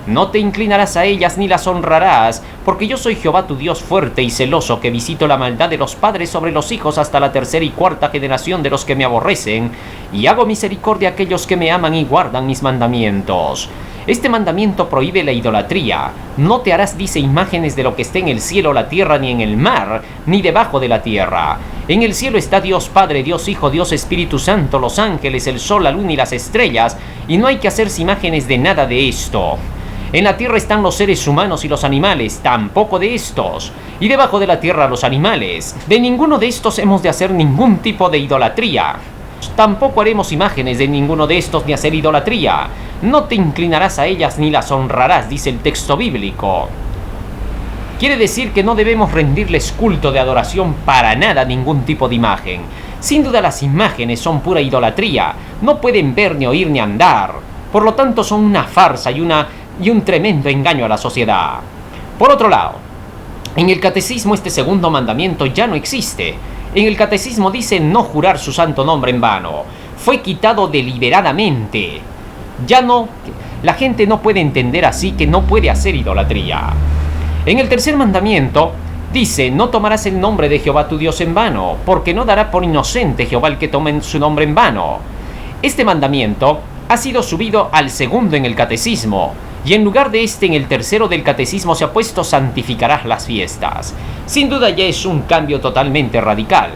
No te inclinarás a ellas ni las honrarás, porque yo soy Jehová tu Dios fuerte y celoso, que visito la maldad de los padres sobre los hijos hasta la 3ª y 4ª generación de los que me aborrecen, y hago misericordia a aquellos que me aman y guardan mis mandamientos». Este mandamiento prohíbe la idolatría. No te harás, dice, imágenes de lo que esté en el cielo, la tierra, ni en el mar, ni debajo de la tierra. En el cielo está Dios Padre, Dios Hijo, Dios Espíritu Santo, los ángeles, el sol, la luna y las estrellas, y no hay que hacerse imágenes de nada de esto. En la tierra están los seres humanos y los animales, tampoco de estos. Y debajo de la tierra los animales. De ninguno de estos hemos de hacer ningún tipo de idolatría. Tampoco haremos imágenes de ninguno de estos ni hacer idolatría. No te inclinarás a ellas ni las honrarás, dice el texto bíblico. Quiere decir que no debemos rendirles culto de adoración para nada a ningún tipo de imagen. Sin duda las imágenes son pura idolatría. No pueden ver, ni oír, ni andar. Por lo tanto son una farsa y un tremendo engaño a la sociedad. Por otro lado, en el catecismo este segundo mandamiento ya no existe. En el catecismo dice no jurar su santo nombre en vano. Fue quitado deliberadamente. Ya no, la gente no puede entender así que no puede hacer idolatría. En el tercer mandamiento dice, no tomarás el nombre de Jehová tu Dios en vano, porque no dará por inocente Jehová el que tome su nombre en vano. Este mandamiento ha sido subido al segundo en el catecismo, y en lugar de este en el tercero del catecismo se ha puesto santificarás las fiestas. Sin duda ya es un cambio totalmente radical.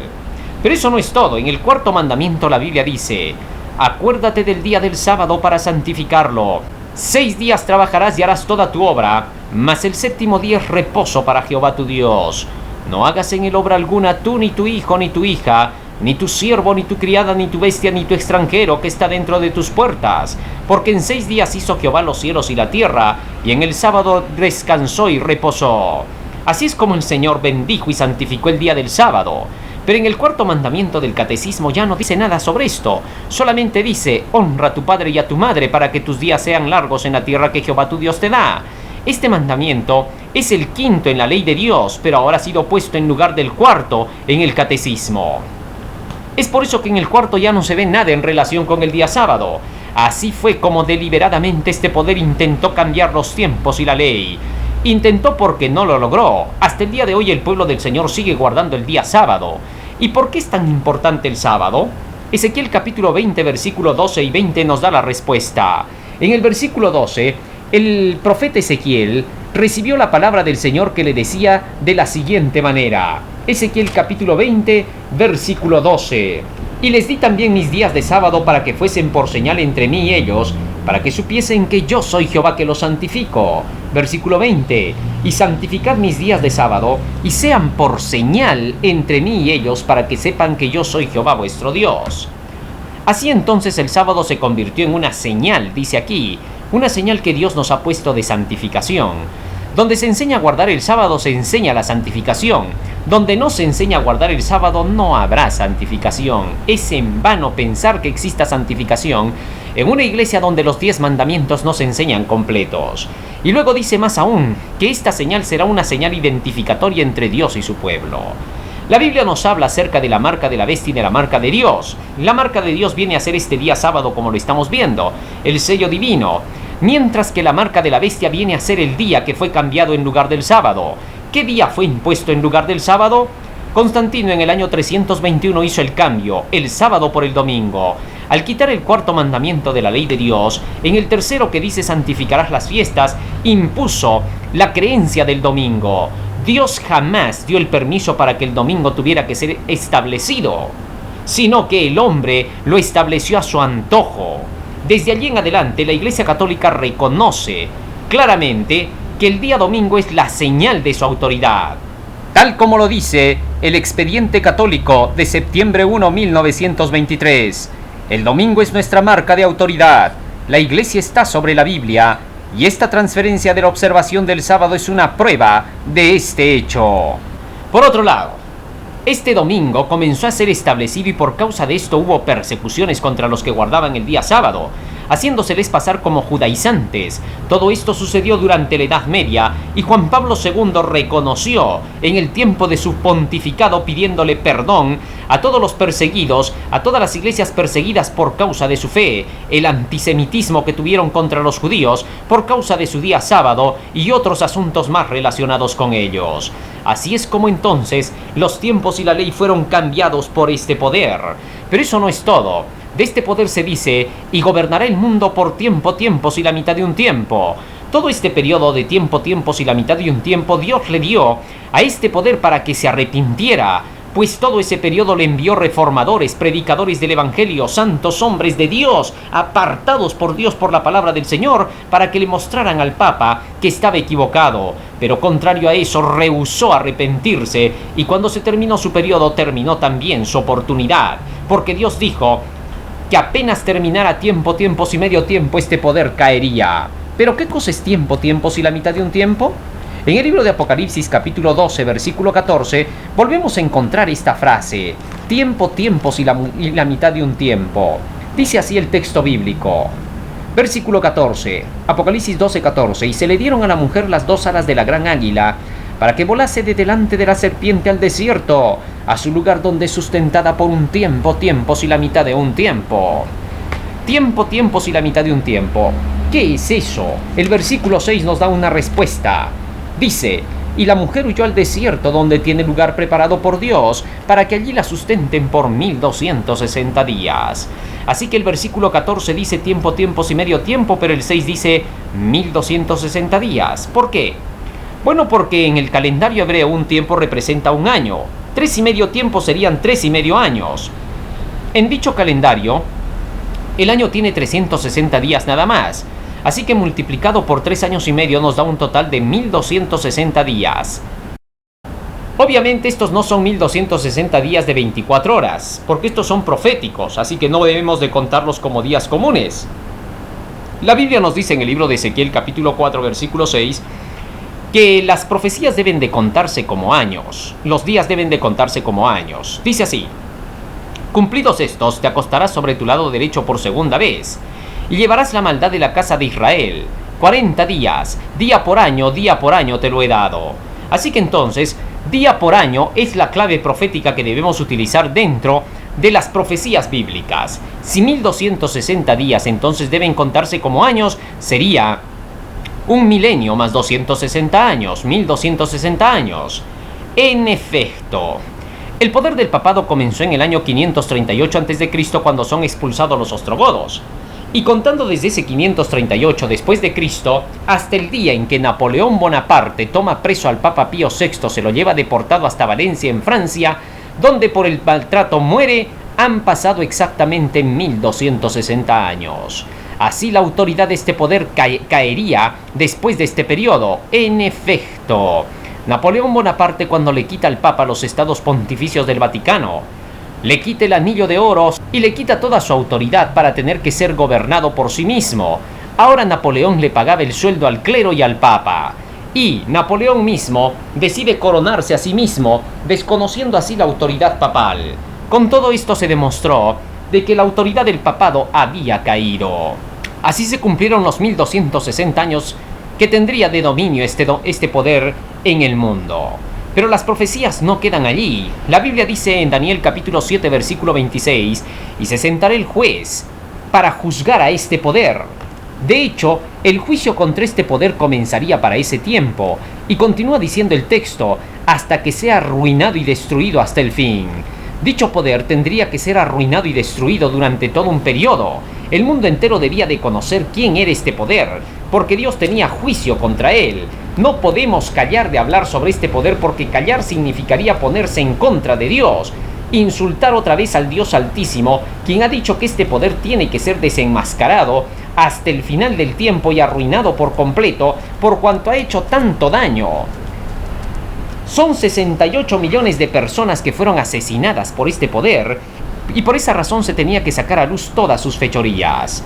Pero eso no es todo. En el cuarto mandamiento la Biblia dice, acuérdate del día del sábado para santificarlo. 6 días trabajarás y harás toda tu obra, mas el 7º día es reposo para Jehová tu Dios. No hagas en él obra alguna tú, ni tu hijo, ni tu hija, ni tu siervo, ni tu criada, ni tu bestia, ni tu extranjero que está dentro de tus puertas. Porque en 6 días hizo Jehová los cielos y la tierra, y en el sábado descansó y reposó. Así es como el Señor bendijo y santificó el día del sábado. Pero en el cuarto mandamiento del catecismo ya no dice nada sobre esto. Solamente dice, honra a tu padre y a tu madre para que tus días sean largos en la tierra que Jehová tu Dios te da. Este mandamiento es el 5º en la ley de Dios, pero ahora ha sido puesto en lugar del 4º en el catecismo. Es por eso que en el 4º ya no se ve nada en relación con el día sábado. Así fue como deliberadamente este poder intentó cambiar los tiempos y la ley. Intentó porque no lo logró. Hasta el día de hoy el pueblo del Señor sigue guardando el día sábado. ¿Y por qué es tan importante el sábado? Ezequiel capítulo 20, versículo 12 y 20 nos da la respuesta. En el versículo 12, el profeta Ezequiel recibió la palabra del Señor que le decía de la siguiente manera. Ezequiel capítulo 20, versículo 12. Y les di también mis días de sábado para que fuesen por señal entre mí y ellos, para que supiesen que yo soy Jehová que los santifico. Versículo 20. Y santificad mis días de sábado, y sean por señal entre mí y ellos, para que sepan que yo soy Jehová vuestro Dios. Así entonces el sábado se convirtió en una señal, dice aquí, una señal que Dios nos ha puesto de santificación. Donde se enseña a guardar el sábado se enseña la santificación. Donde no se enseña a guardar el sábado no habrá santificación. Es en vano pensar que exista santificación en una iglesia donde los 10 mandamientos no se enseñan completos. Y luego dice más aún, que esta señal será una señal identificatoria entre Dios y su pueblo. La Biblia nos habla acerca de la marca de la bestia y de la marca de Dios. La marca de Dios viene a ser este día sábado como lo estamos viendo, el sello divino. Mientras que la marca de la bestia viene a ser el día que fue cambiado en lugar del sábado. ¿Qué día fue impuesto en lugar del sábado? Constantino en el año 321 hizo el cambio, el sábado por el domingo. Al quitar el cuarto mandamiento de la ley de Dios, en el tercero que dice santificarás las fiestas, impuso la creencia del domingo. Dios jamás dio el permiso para que el domingo tuviera que ser establecido, sino que el hombre lo estableció a su antojo. Desde allí en adelante, la Iglesia Católica reconoce claramente que el día domingo es la señal de su autoridad. Tal como lo dice el Expediente Católico de septiembre 1, 1923. El domingo es nuestra marca de autoridad. La Iglesia está sobre la Biblia y esta transferencia de la observación del sábado es una prueba de este hecho. Por otro lado, este domingo comenzó a ser establecido y por causa de esto hubo persecuciones contra los que guardaban el día sábado, haciéndoseles pasar como judaizantes. Todo esto sucedió durante la Edad Media y Juan Pablo II reconoció en el tiempo de su pontificado pidiéndole perdón a todos los perseguidos, a todas las iglesias perseguidas por causa de su fe, el antisemitismo que tuvieron contra los judíos por causa de su día sábado y otros asuntos más relacionados con ellos. Así es como entonces los tiempos y la ley fueron cambiados por este poder. Pero eso no es todo. De este poder se dice, y gobernará el mundo por tiempo, tiempos y la mitad de un tiempo. Todo este periodo de tiempo, tiempos y la mitad de un tiempo, Dios le dio a este poder para que se arrepintiera, pues todo ese periodo le envió reformadores, predicadores del Evangelio, santos hombres de Dios, apartados por Dios por la palabra del Señor, para que le mostraran al Papa que estaba equivocado. Pero contrario a eso, rehusó arrepentirse, y cuando se terminó su periodo, terminó también su oportunidad, porque Dios dijo que apenas terminara tiempo, tiempos y medio tiempo, este poder caería. ¿Pero qué cosa es tiempo, tiempos y la mitad de un tiempo? En el libro de Apocalipsis capítulo 12, versículo 14, volvemos a encontrar esta frase, tiempo, tiempos y la mitad de un tiempo. Dice así el texto bíblico. Versículo 14, Apocalipsis 12, 14, y se le dieron a la mujer las 2 alas de la gran águila, para que volase de delante de la serpiente al desierto, a su lugar donde es sustentada por un tiempo, tiempos y la mitad de un tiempo. Tiempo, tiempos y la mitad de un tiempo. ¿Qué es eso? El versículo 6 nos da una respuesta. Dice, y la mujer huyó al desierto donde tiene lugar preparado por Dios, para que allí la sustenten por 1260 días. Así que el versículo 14 dice tiempo, tiempos y medio tiempo, pero el 6 dice 1260 días. ¿Por qué? Bueno, porque en el calendario hebreo un tiempo representa un año. 3 y medio tiempos serían 3 y medio años. En dicho calendario, el año tiene 360 días nada más. Así que multiplicado por 3 años y medio nos da un total de 1260 días. Obviamente estos no son 1260 días de 24 horas, porque estos son proféticos, así que no debemos de contarlos como días comunes. La Biblia nos dice en el libro de Ezequiel capítulo 4 versículo 6 que las profecías deben de contarse como años, los días deben de contarse como años. Dice así, cumplidos estos, te acostarás sobre tu lado derecho por segunda vez, y llevarás la maldad de la casa de Israel. 40 días, día por año te lo he dado. Así que entonces, día por año es la clave profética que debemos utilizar dentro de las profecías bíblicas. Si 1260 días entonces deben contarse como años, sería un milenio más 260 años, 1260 años. En efecto, El poder del papado comenzó en el año 538 a.C. cuando son expulsados los ostrogodos. Y contando desde ese 538 después de Cristo hasta el día en que Napoleón Bonaparte toma preso al Papa Pío VI, se lo lleva deportado hasta Valencia en Francia, donde por el maltrato muere, han pasado exactamente 1260 años. Así la autoridad de este poder caería después de este periodo. En efecto, Napoleón Bonaparte, cuando le quita al Papa los estados pontificios del Vaticano, le quita el anillo de oro y le quita toda su autoridad para tener que ser gobernado por sí mismo. Ahora Napoleón le pagaba el sueldo al clero y al Papa. Y Napoleón mismo decide coronarse a sí mismo, desconociendo así la autoridad papal. Con todo esto se demostró de que la autoridad del papado había caído. Así se cumplieron los 1260 años que tendría de dominio este poder en el mundo. Pero las profecías no quedan allí. La Biblia dice en Daniel capítulo 7 versículo 26, y se sentará el juez para juzgar a este poder. De hecho, el juicio contra este poder comenzaría para ese tiempo, y continúa diciendo el texto, hasta que sea arruinado y destruido hasta el fin. Dicho poder tendría que ser arruinado y destruido durante todo un periodo. El mundo entero debía de conocer quién era este poder, porque Dios tenía juicio contra él. No podemos callar de hablar sobre este poder, porque callar significaría ponerse en contra de Dios, insultar otra vez al Dios Altísimo, quien ha dicho que este poder tiene que ser desenmascarado hasta el final del tiempo y arruinado por completo por cuanto ha hecho tanto daño. Son 68 millones de personas que fueron asesinadas por este poder, y por esa razón se tenía que sacar a luz todas sus fechorías.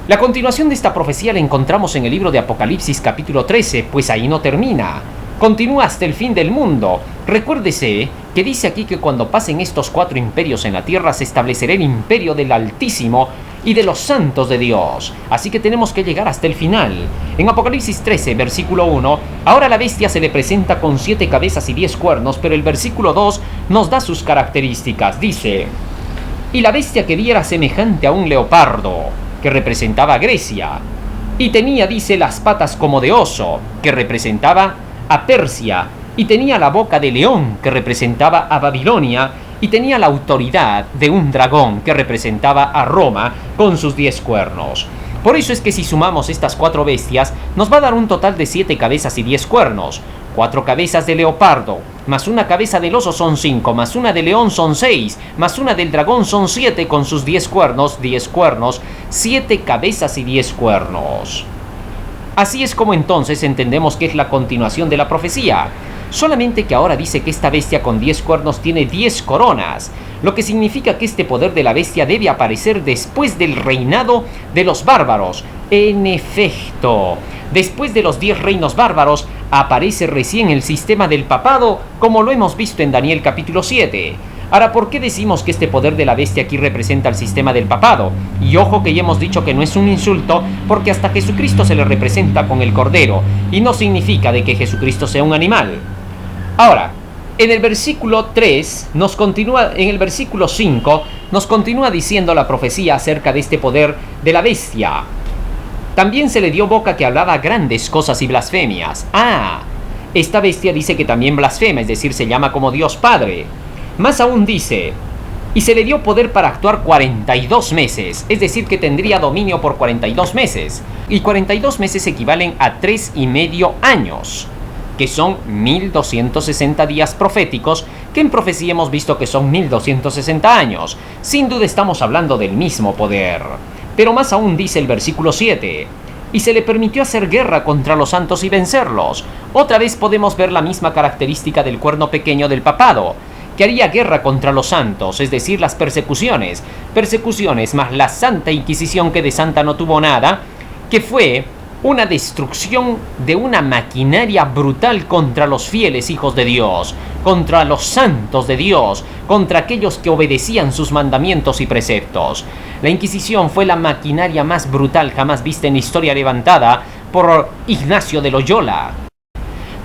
La continuación de esta profecía la encontramos en el libro de Apocalipsis capítulo 13, pues ahí no termina. Continúa hasta el fin del mundo. Recuérdese que dice aquí que cuando pasen estos 4 imperios en la tierra se establecerá el imperio del Altísimo y de los santos de Dios. Así que tenemos que llegar hasta el final. En Apocalipsis 13, versículo 1, ahora la bestia se le presenta con 7 cabezas y 10 cuernos, pero el versículo 2 nos da sus características. Dice, y la bestia que vi era semejante a un leopardo, que representaba a Grecia, y tenía, dice, las patas como de oso, que representaba a Persia, y tenía la boca de león, que representaba a Babilonia, y tenía la autoridad de un dragón, que representaba a Roma, con sus 10 cuernos. Por eso es que si sumamos estas 4 bestias, nos va a dar un total de 7 cabezas y 10 cuernos. 4 cabezas de leopardo, más una cabeza del oso son 5, más una de león son 6, más una del dragón son 7 con sus 10 cuernos, 7 cabezas y 10 cuernos. Así es como entonces entendemos que es la continuación de la profecía. Solamente que ahora dice que esta bestia con 10 cuernos tiene 10 coronas, lo que significa que este poder de la bestia debe aparecer después del reinado de los bárbaros. En efecto, después de los 10 reinos bárbaros, aparece recién el sistema del papado, como lo hemos visto en Daniel capítulo 7. Ahora, ¿por qué decimos que este poder de la bestia aquí representa el sistema del papado? Y ojo que ya hemos dicho que no es un insulto, porque hasta Jesucristo se le representa con el cordero, y no significa de que Jesucristo sea un animal. Ahora, en el versículo 3, en el versículo 5, nos continúa diciendo la profecía acerca de este poder de la bestia. También se le dio boca que hablaba grandes cosas y blasfemias. Esta bestia dice que también blasfema, es decir, se llama como Dios Padre. Más aún dice, y se le dio poder para actuar 42 meses, es decir, que tendría dominio por 42 meses. Y 42 meses equivalen a 3,5 años, que son 1260 días proféticos, que en profecía hemos visto que son 1260 años. Sin duda estamos hablando del mismo poder. Pero más aún dice el versículo 7, y se le permitió hacer guerra contra los santos y vencerlos. Otra vez podemos ver la misma característica del cuerno pequeño del papado, que haría guerra contra los santos, es decir, las persecuciones más la Santa Inquisición, que de santa no tuvo nada, que fue una destrucción de una maquinaria brutal contra los fieles hijos de Dios, contra los santos de Dios, contra aquellos que obedecían sus mandamientos y preceptos. La Inquisición fue la maquinaria más brutal jamás vista en la historia, levantada por Ignacio de Loyola.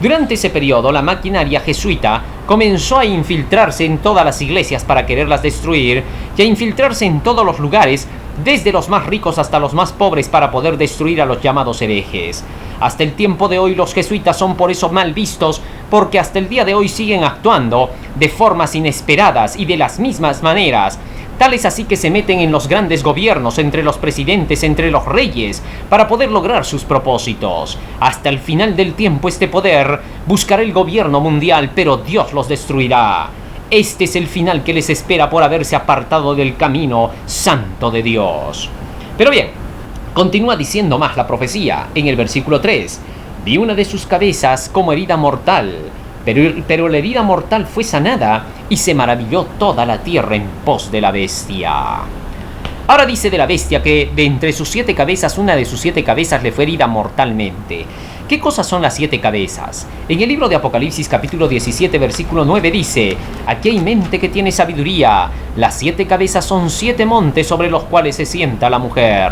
Durante ese periodo, la maquinaria jesuita comenzó a infiltrarse en todas las iglesias para quererlas destruir, y a infiltrarse en todos los lugares, desde los más ricos hasta los más pobres, para poder destruir a los llamados herejes. Hasta el tiempo de hoy los jesuitas son por eso mal vistos porque hasta el día de hoy siguen actuando de formas inesperadas y de las mismas maneras. Tal es así que se meten en los grandes gobiernos, entre los presidentes, entre los reyes, para poder lograr sus propósitos. Hasta el final del tiempo este poder buscará el gobierno mundial, pero Dios los destruirá. Este es el final que les espera por haberse apartado del camino santo de Dios. Pero bien, continúa diciendo más la profecía en el versículo 3. Vi una de sus cabezas como herida mortal, pero la herida mortal fue sanada y se maravilló toda la tierra en pos de la bestia. Ahora dice de la bestia que de entre sus 7 cabezas, una de sus 7 cabezas le fue herida mortalmente. ¿Qué cosas son las 7 cabezas? En el libro de Apocalipsis capítulo 17 versículo 9 dice: aquí hay mente que tiene sabiduría. Las 7 cabezas son 7 montes sobre los cuales se sienta la mujer.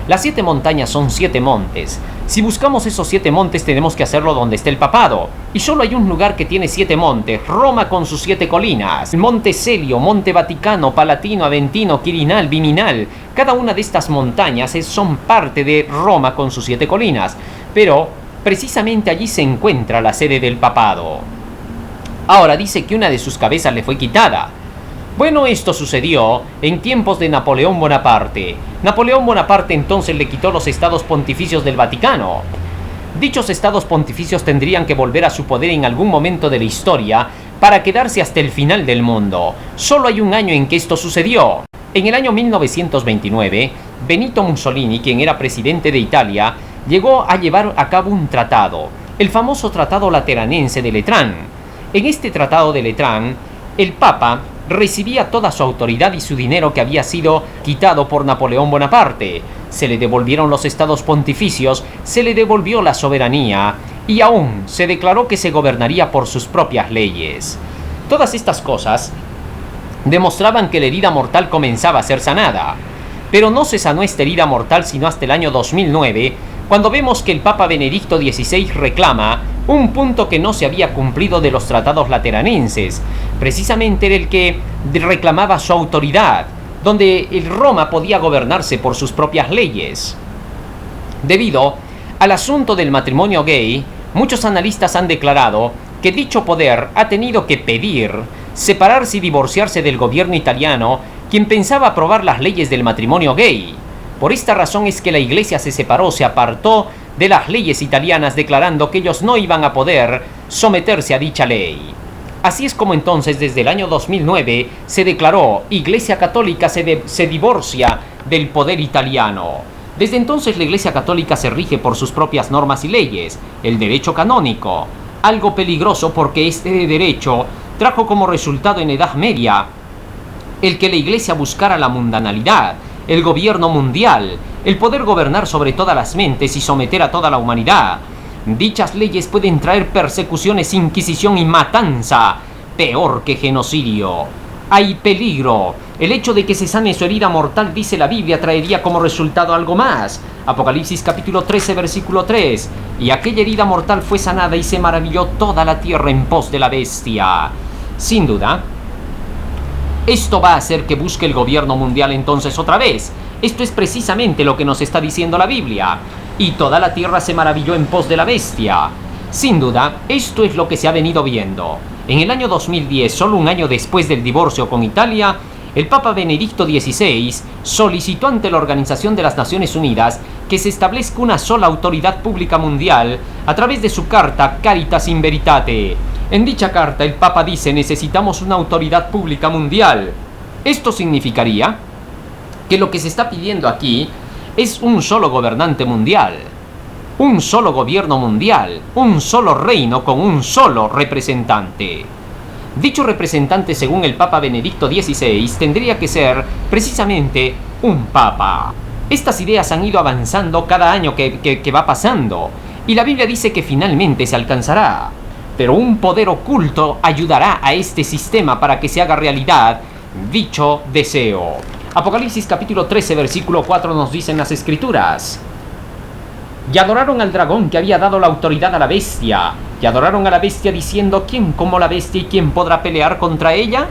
Las 7 montañas son 7 montes. Si buscamos esos 7 montes tenemos que hacerlo donde esté el papado. Y solo hay un lugar que tiene 7 montes: Roma con sus 7 colinas. Monte Celio, Monte Vaticano, Palatino, Aventino, Quirinal, Viminal. Cada una de estas montañas son parte de Roma con sus 7 colinas. Pero precisamente allí se encuentra la sede del papado. Ahora dice que una de sus cabezas le fue quitada. Bueno, esto sucedió en tiempos de Napoleón Bonaparte. Napoleón Bonaparte entonces le quitó los estados pontificios del Vaticano. Dichos estados pontificios tendrían que volver a su poder en algún momento de la historia para quedarse hasta el final del mundo. Solo hay un año en que esto sucedió. En el año 1929, Benito Mussolini, quien era presidente de Italia, llegó a llevar a cabo un tratado, el famoso Tratado Lateranense de Letrán. En este Tratado de Letrán, el Papa recibía toda su autoridad y su dinero que había sido quitado por Napoleón Bonaparte. Se le devolvieron los estados pontificios, se le devolvió la soberanía y aún se declaró que se gobernaría por sus propias leyes. Todas estas cosas demostraban que la herida mortal comenzaba a ser sanada. Pero no se sanó esta herida mortal sino hasta el año 2009, cuando vemos que el Papa Benedicto XVI reclama un punto que no se había cumplido de los tratados lateranenses. Precisamente era el que reclamaba su autoridad, donde Roma podía gobernarse por sus propias leyes. Debido al asunto del matrimonio gay, muchos analistas han declarado que dicho poder ha tenido que pedir separarse y divorciarse del gobierno italiano, quien pensaba aprobar las leyes del matrimonio gay. Por esta razón es que la iglesia se separó, se apartó de las leyes italianas, declarando que ellos no iban a poder someterse a dicha ley. Así es como entonces desde el año 2009 se declaró Iglesia Católica se divorcia del poder italiano. Desde entonces la Iglesia Católica se rige por sus propias normas y leyes, el derecho canónico, algo peligroso porque este derecho trajo como resultado en Edad Media el que la Iglesia buscara la mundanalidad, el gobierno mundial, el poder gobernar sobre todas las mentes y someter a toda la humanidad. Dichas leyes pueden traer persecuciones, inquisición y matanza, peor que genocidio. Hay peligro. El hecho de que se sane su herida mortal, dice la Biblia, traería como resultado algo más. Apocalipsis capítulo 13, versículo 3. Y aquella herida mortal fue sanada y se maravilló toda la tierra en pos de la bestia. Sin duda, esto va a hacer que busque el gobierno mundial entonces otra vez. Esto es precisamente lo que nos está diciendo la Biblia. Y toda la tierra se maravilló en pos de la bestia. Sin duda, esto es lo que se ha venido viendo. En el año 2010, solo un año después del divorcio con Italia, el Papa Benedicto XVI solicitó ante la Organización de las Naciones Unidas que se establezca una sola autoridad pública mundial a través de su carta Caritas in Veritate. En dicha carta, el Papa dice: necesitamos una autoridad pública mundial. Esto significaría que lo que se está pidiendo aquí es un solo gobernante mundial, un solo gobierno mundial, un solo reino con un solo representante. Dicho representante, según el Papa Benedicto XVI, tendría que ser precisamente un papa. Estas ideas han ido avanzando cada año que va pasando, y la Biblia dice que finalmente se alcanzará. Pero un poder oculto ayudará a este sistema para que se haga realidad dicho deseo. Apocalipsis capítulo 13, versículo 4 nos dicen las Escrituras: y adoraron al dragón que había dado la autoridad a la bestia, y adoraron a la bestia diciendo: ¿quién como la bestia y quién podrá pelear contra ella?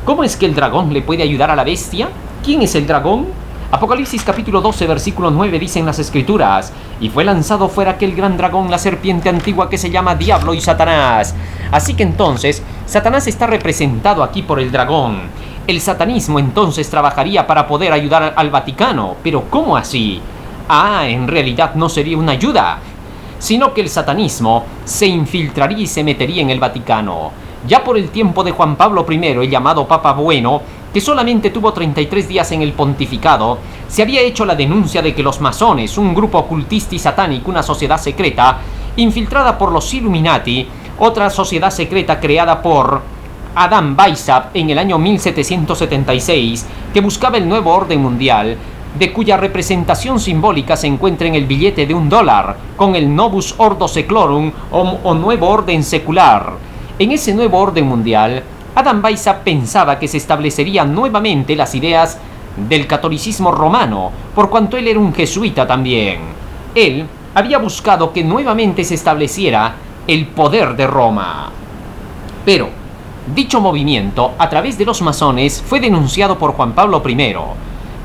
¿Cómo es que el dragón le puede ayudar a la bestia? ¿Quién es el dragón? Apocalipsis capítulo 12 versículo 9 dicen las escrituras: y fue lanzado fuera aquel gran dragón, la serpiente antigua que se llama Diablo y Satanás. Así que entonces, Satanás está representado aquí por el dragón. El satanismo entonces trabajaría para poder ayudar al Vaticano. ¿Pero cómo así? En realidad no sería una ayuda, sino que el satanismo se infiltraría y se metería en el Vaticano. Ya por el tiempo de Juan Pablo I, el llamado Papa Bueno, que solamente tuvo 33 días en el pontificado, se había hecho la denuncia de que los masones, un grupo ocultista y satánico, una sociedad secreta, infiltrada por los Illuminati, otra sociedad secreta creada por Adam Weishaupt en el año 1776, que buscaba el nuevo orden mundial, de cuya representación simbólica se encuentra en el billete de $1, con el Novus Ordo Seclorum o nuevo orden secular. En ese nuevo orden mundial, Adam Weishaupt pensaba que se establecerían nuevamente las ideas del catolicismo romano, por cuanto él era un jesuita también. Él había buscado que nuevamente se estableciera el poder de Roma. Pero dicho movimiento, a través de los masones, fue denunciado por Juan Pablo I.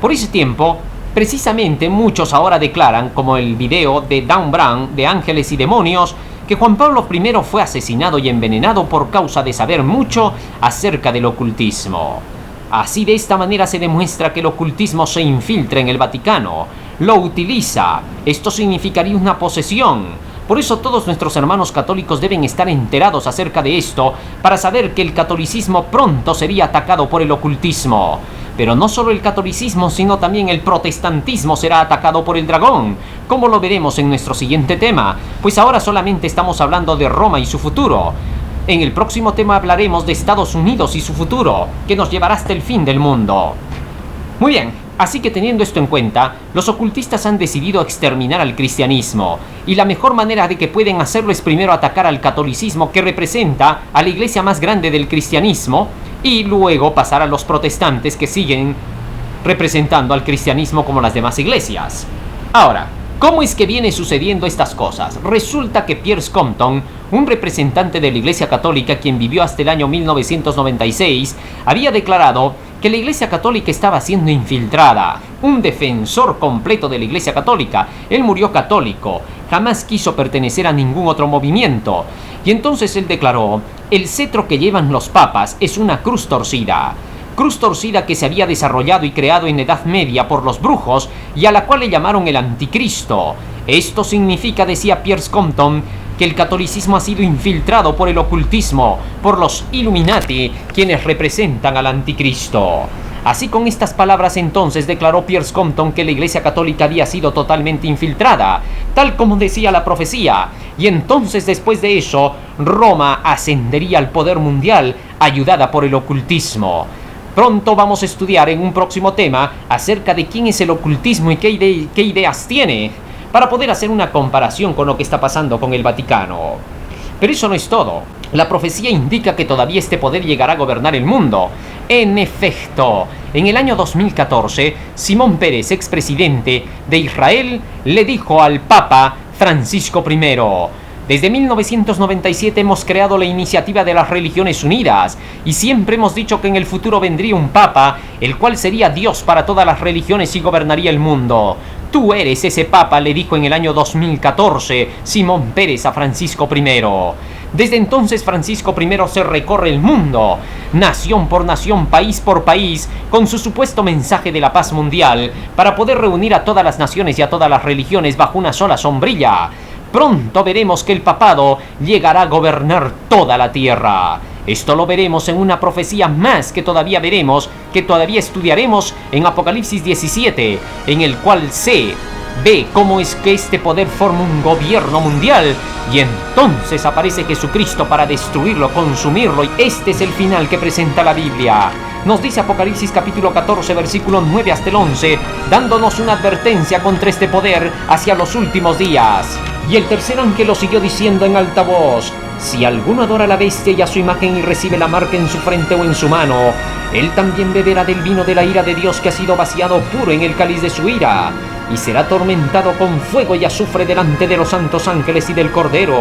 Por ese tiempo, precisamente muchos ahora declaran, como el video de Dan Brown de Ángeles y Demonios, que Juan Pablo I fue asesinado y envenenado por causa de saber mucho acerca del ocultismo. Así, de esta manera se demuestra que el ocultismo se infiltra en el Vaticano, lo utiliza. Esto significaría una posesión. Por eso todos nuestros hermanos católicos deben estar enterados acerca de esto, para saber que el catolicismo pronto sería atacado por el ocultismo. Pero no solo el catolicismo, sino también el protestantismo será atacado por el dragón, como lo veremos en nuestro siguiente tema, pues ahora solamente estamos hablando de Roma y su futuro. En el próximo tema hablaremos de Estados Unidos y su futuro, que nos llevará hasta el fin del mundo. Muy bien, así que teniendo esto en cuenta, los ocultistas han decidido exterminar al cristianismo, y la mejor manera de que pueden hacerlo es primero atacar al catolicismo, que representa a la iglesia más grande del cristianismo, y luego pasar a los protestantes, que siguen representando al cristianismo como las demás iglesias. Ahora, ¿cómo es que viene sucediendo estas cosas? Resulta que Piers Compton, un representante de la Iglesia Católica quien vivió hasta el año 1996, había declarado que la Iglesia Católica estaba siendo infiltrada. Un defensor completo de la Iglesia Católica. Él murió católico, jamás quiso pertenecer a ningún otro movimiento. Y entonces él declaró: el cetro que llevan los papas es una cruz torcida que se había desarrollado y creado en la Edad Media por los brujos, y a la cual le llamaron el Anticristo. Esto significa, decía Piers Compton, que el catolicismo ha sido infiltrado por el ocultismo, por los Illuminati, quienes representan al Anticristo. Así, con estas palabras entonces declaró Piers Compton que la Iglesia Católica había sido totalmente infiltrada, tal como decía la profecía, y entonces después de eso, Roma ascendería al poder mundial, ayudada por el ocultismo. Pronto vamos a estudiar en un próximo tema acerca de quién es el ocultismo y qué ideas tiene, para poder hacer una comparación con lo que está pasando con el Vaticano. Pero eso no es todo. La profecía indica que todavía este poder llegará a gobernar el mundo. En efecto, en el año 2014, Simón Peres, expresidente de Israel, le dijo al Papa Francisco I: desde 1997 hemos creado la iniciativa de las Religiones Unidas y siempre hemos dicho que en el futuro vendría un Papa, el cual sería Dios para todas las religiones y gobernaría el mundo. Tú eres ese Papa, le dijo en el año 2014 Simón Peres a Francisco I. Desde entonces Francisco I se recorre el mundo, nación por nación, país por país, con su supuesto mensaje de la paz mundial, para poder reunir a todas las naciones y a todas las religiones bajo una sola sombrilla. Pronto veremos que el papado llegará a gobernar toda la tierra. Esto lo veremos en una profecía más que todavía veremos, que todavía estudiaremos en Apocalipsis 17, en el cual se ve cómo es que este poder forma un gobierno mundial, y entonces aparece Jesucristo para destruirlo, consumirlo, y este es el final que presenta la Biblia. Nos dice Apocalipsis capítulo 14, versículo 9 hasta el 11, dándonos una advertencia contra este poder hacia los últimos días. Y el tercer ángel lo siguió diciendo en alta voz: si alguno adora a la bestia y a su imagen y recibe la marca en su frente o en su mano, él también beberá del vino de la ira de Dios, que ha sido vaciado puro en el cáliz de su ira, y será atormentado con fuego y azufre delante de los santos ángeles y del Cordero.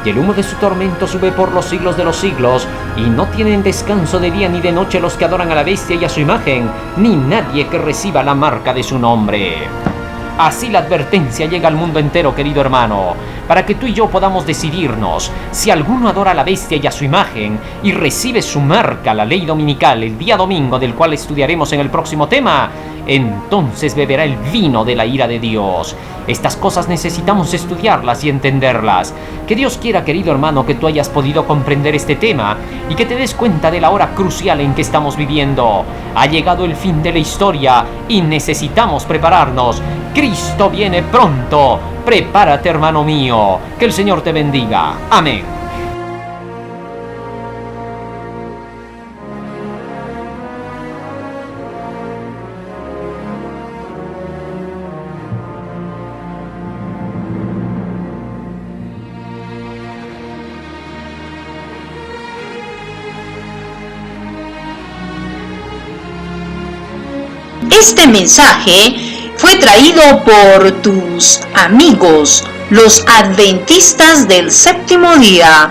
y el humo de su tormento sube por los siglos de los siglos, y no tienen descanso de día ni de noche los que adoran a la bestia y a su imagen, ni nadie que reciba la marca de su nombre. Así la advertencia llega al mundo entero, querido hermano, para que tú y yo podamos decidirnos. Si alguno adora a la bestia y a su imagen y recibe su marca, la ley dominical, el día domingo, del cual estudiaremos en el próximo tema, entonces beberá el vino de la ira de Dios. Estas cosas necesitamos estudiarlas y entenderlas. Que Dios quiera, querido hermano, que tú hayas podido comprender este tema y que te des cuenta de la hora crucial en que estamos viviendo. Ha llegado el fin de la historia y necesitamos prepararnos. Cristo viene pronto. Prepárate, hermano mío. Que el Señor te bendiga. Amén. Este mensaje fue traído por tus amigos, los adventistas del séptimo día.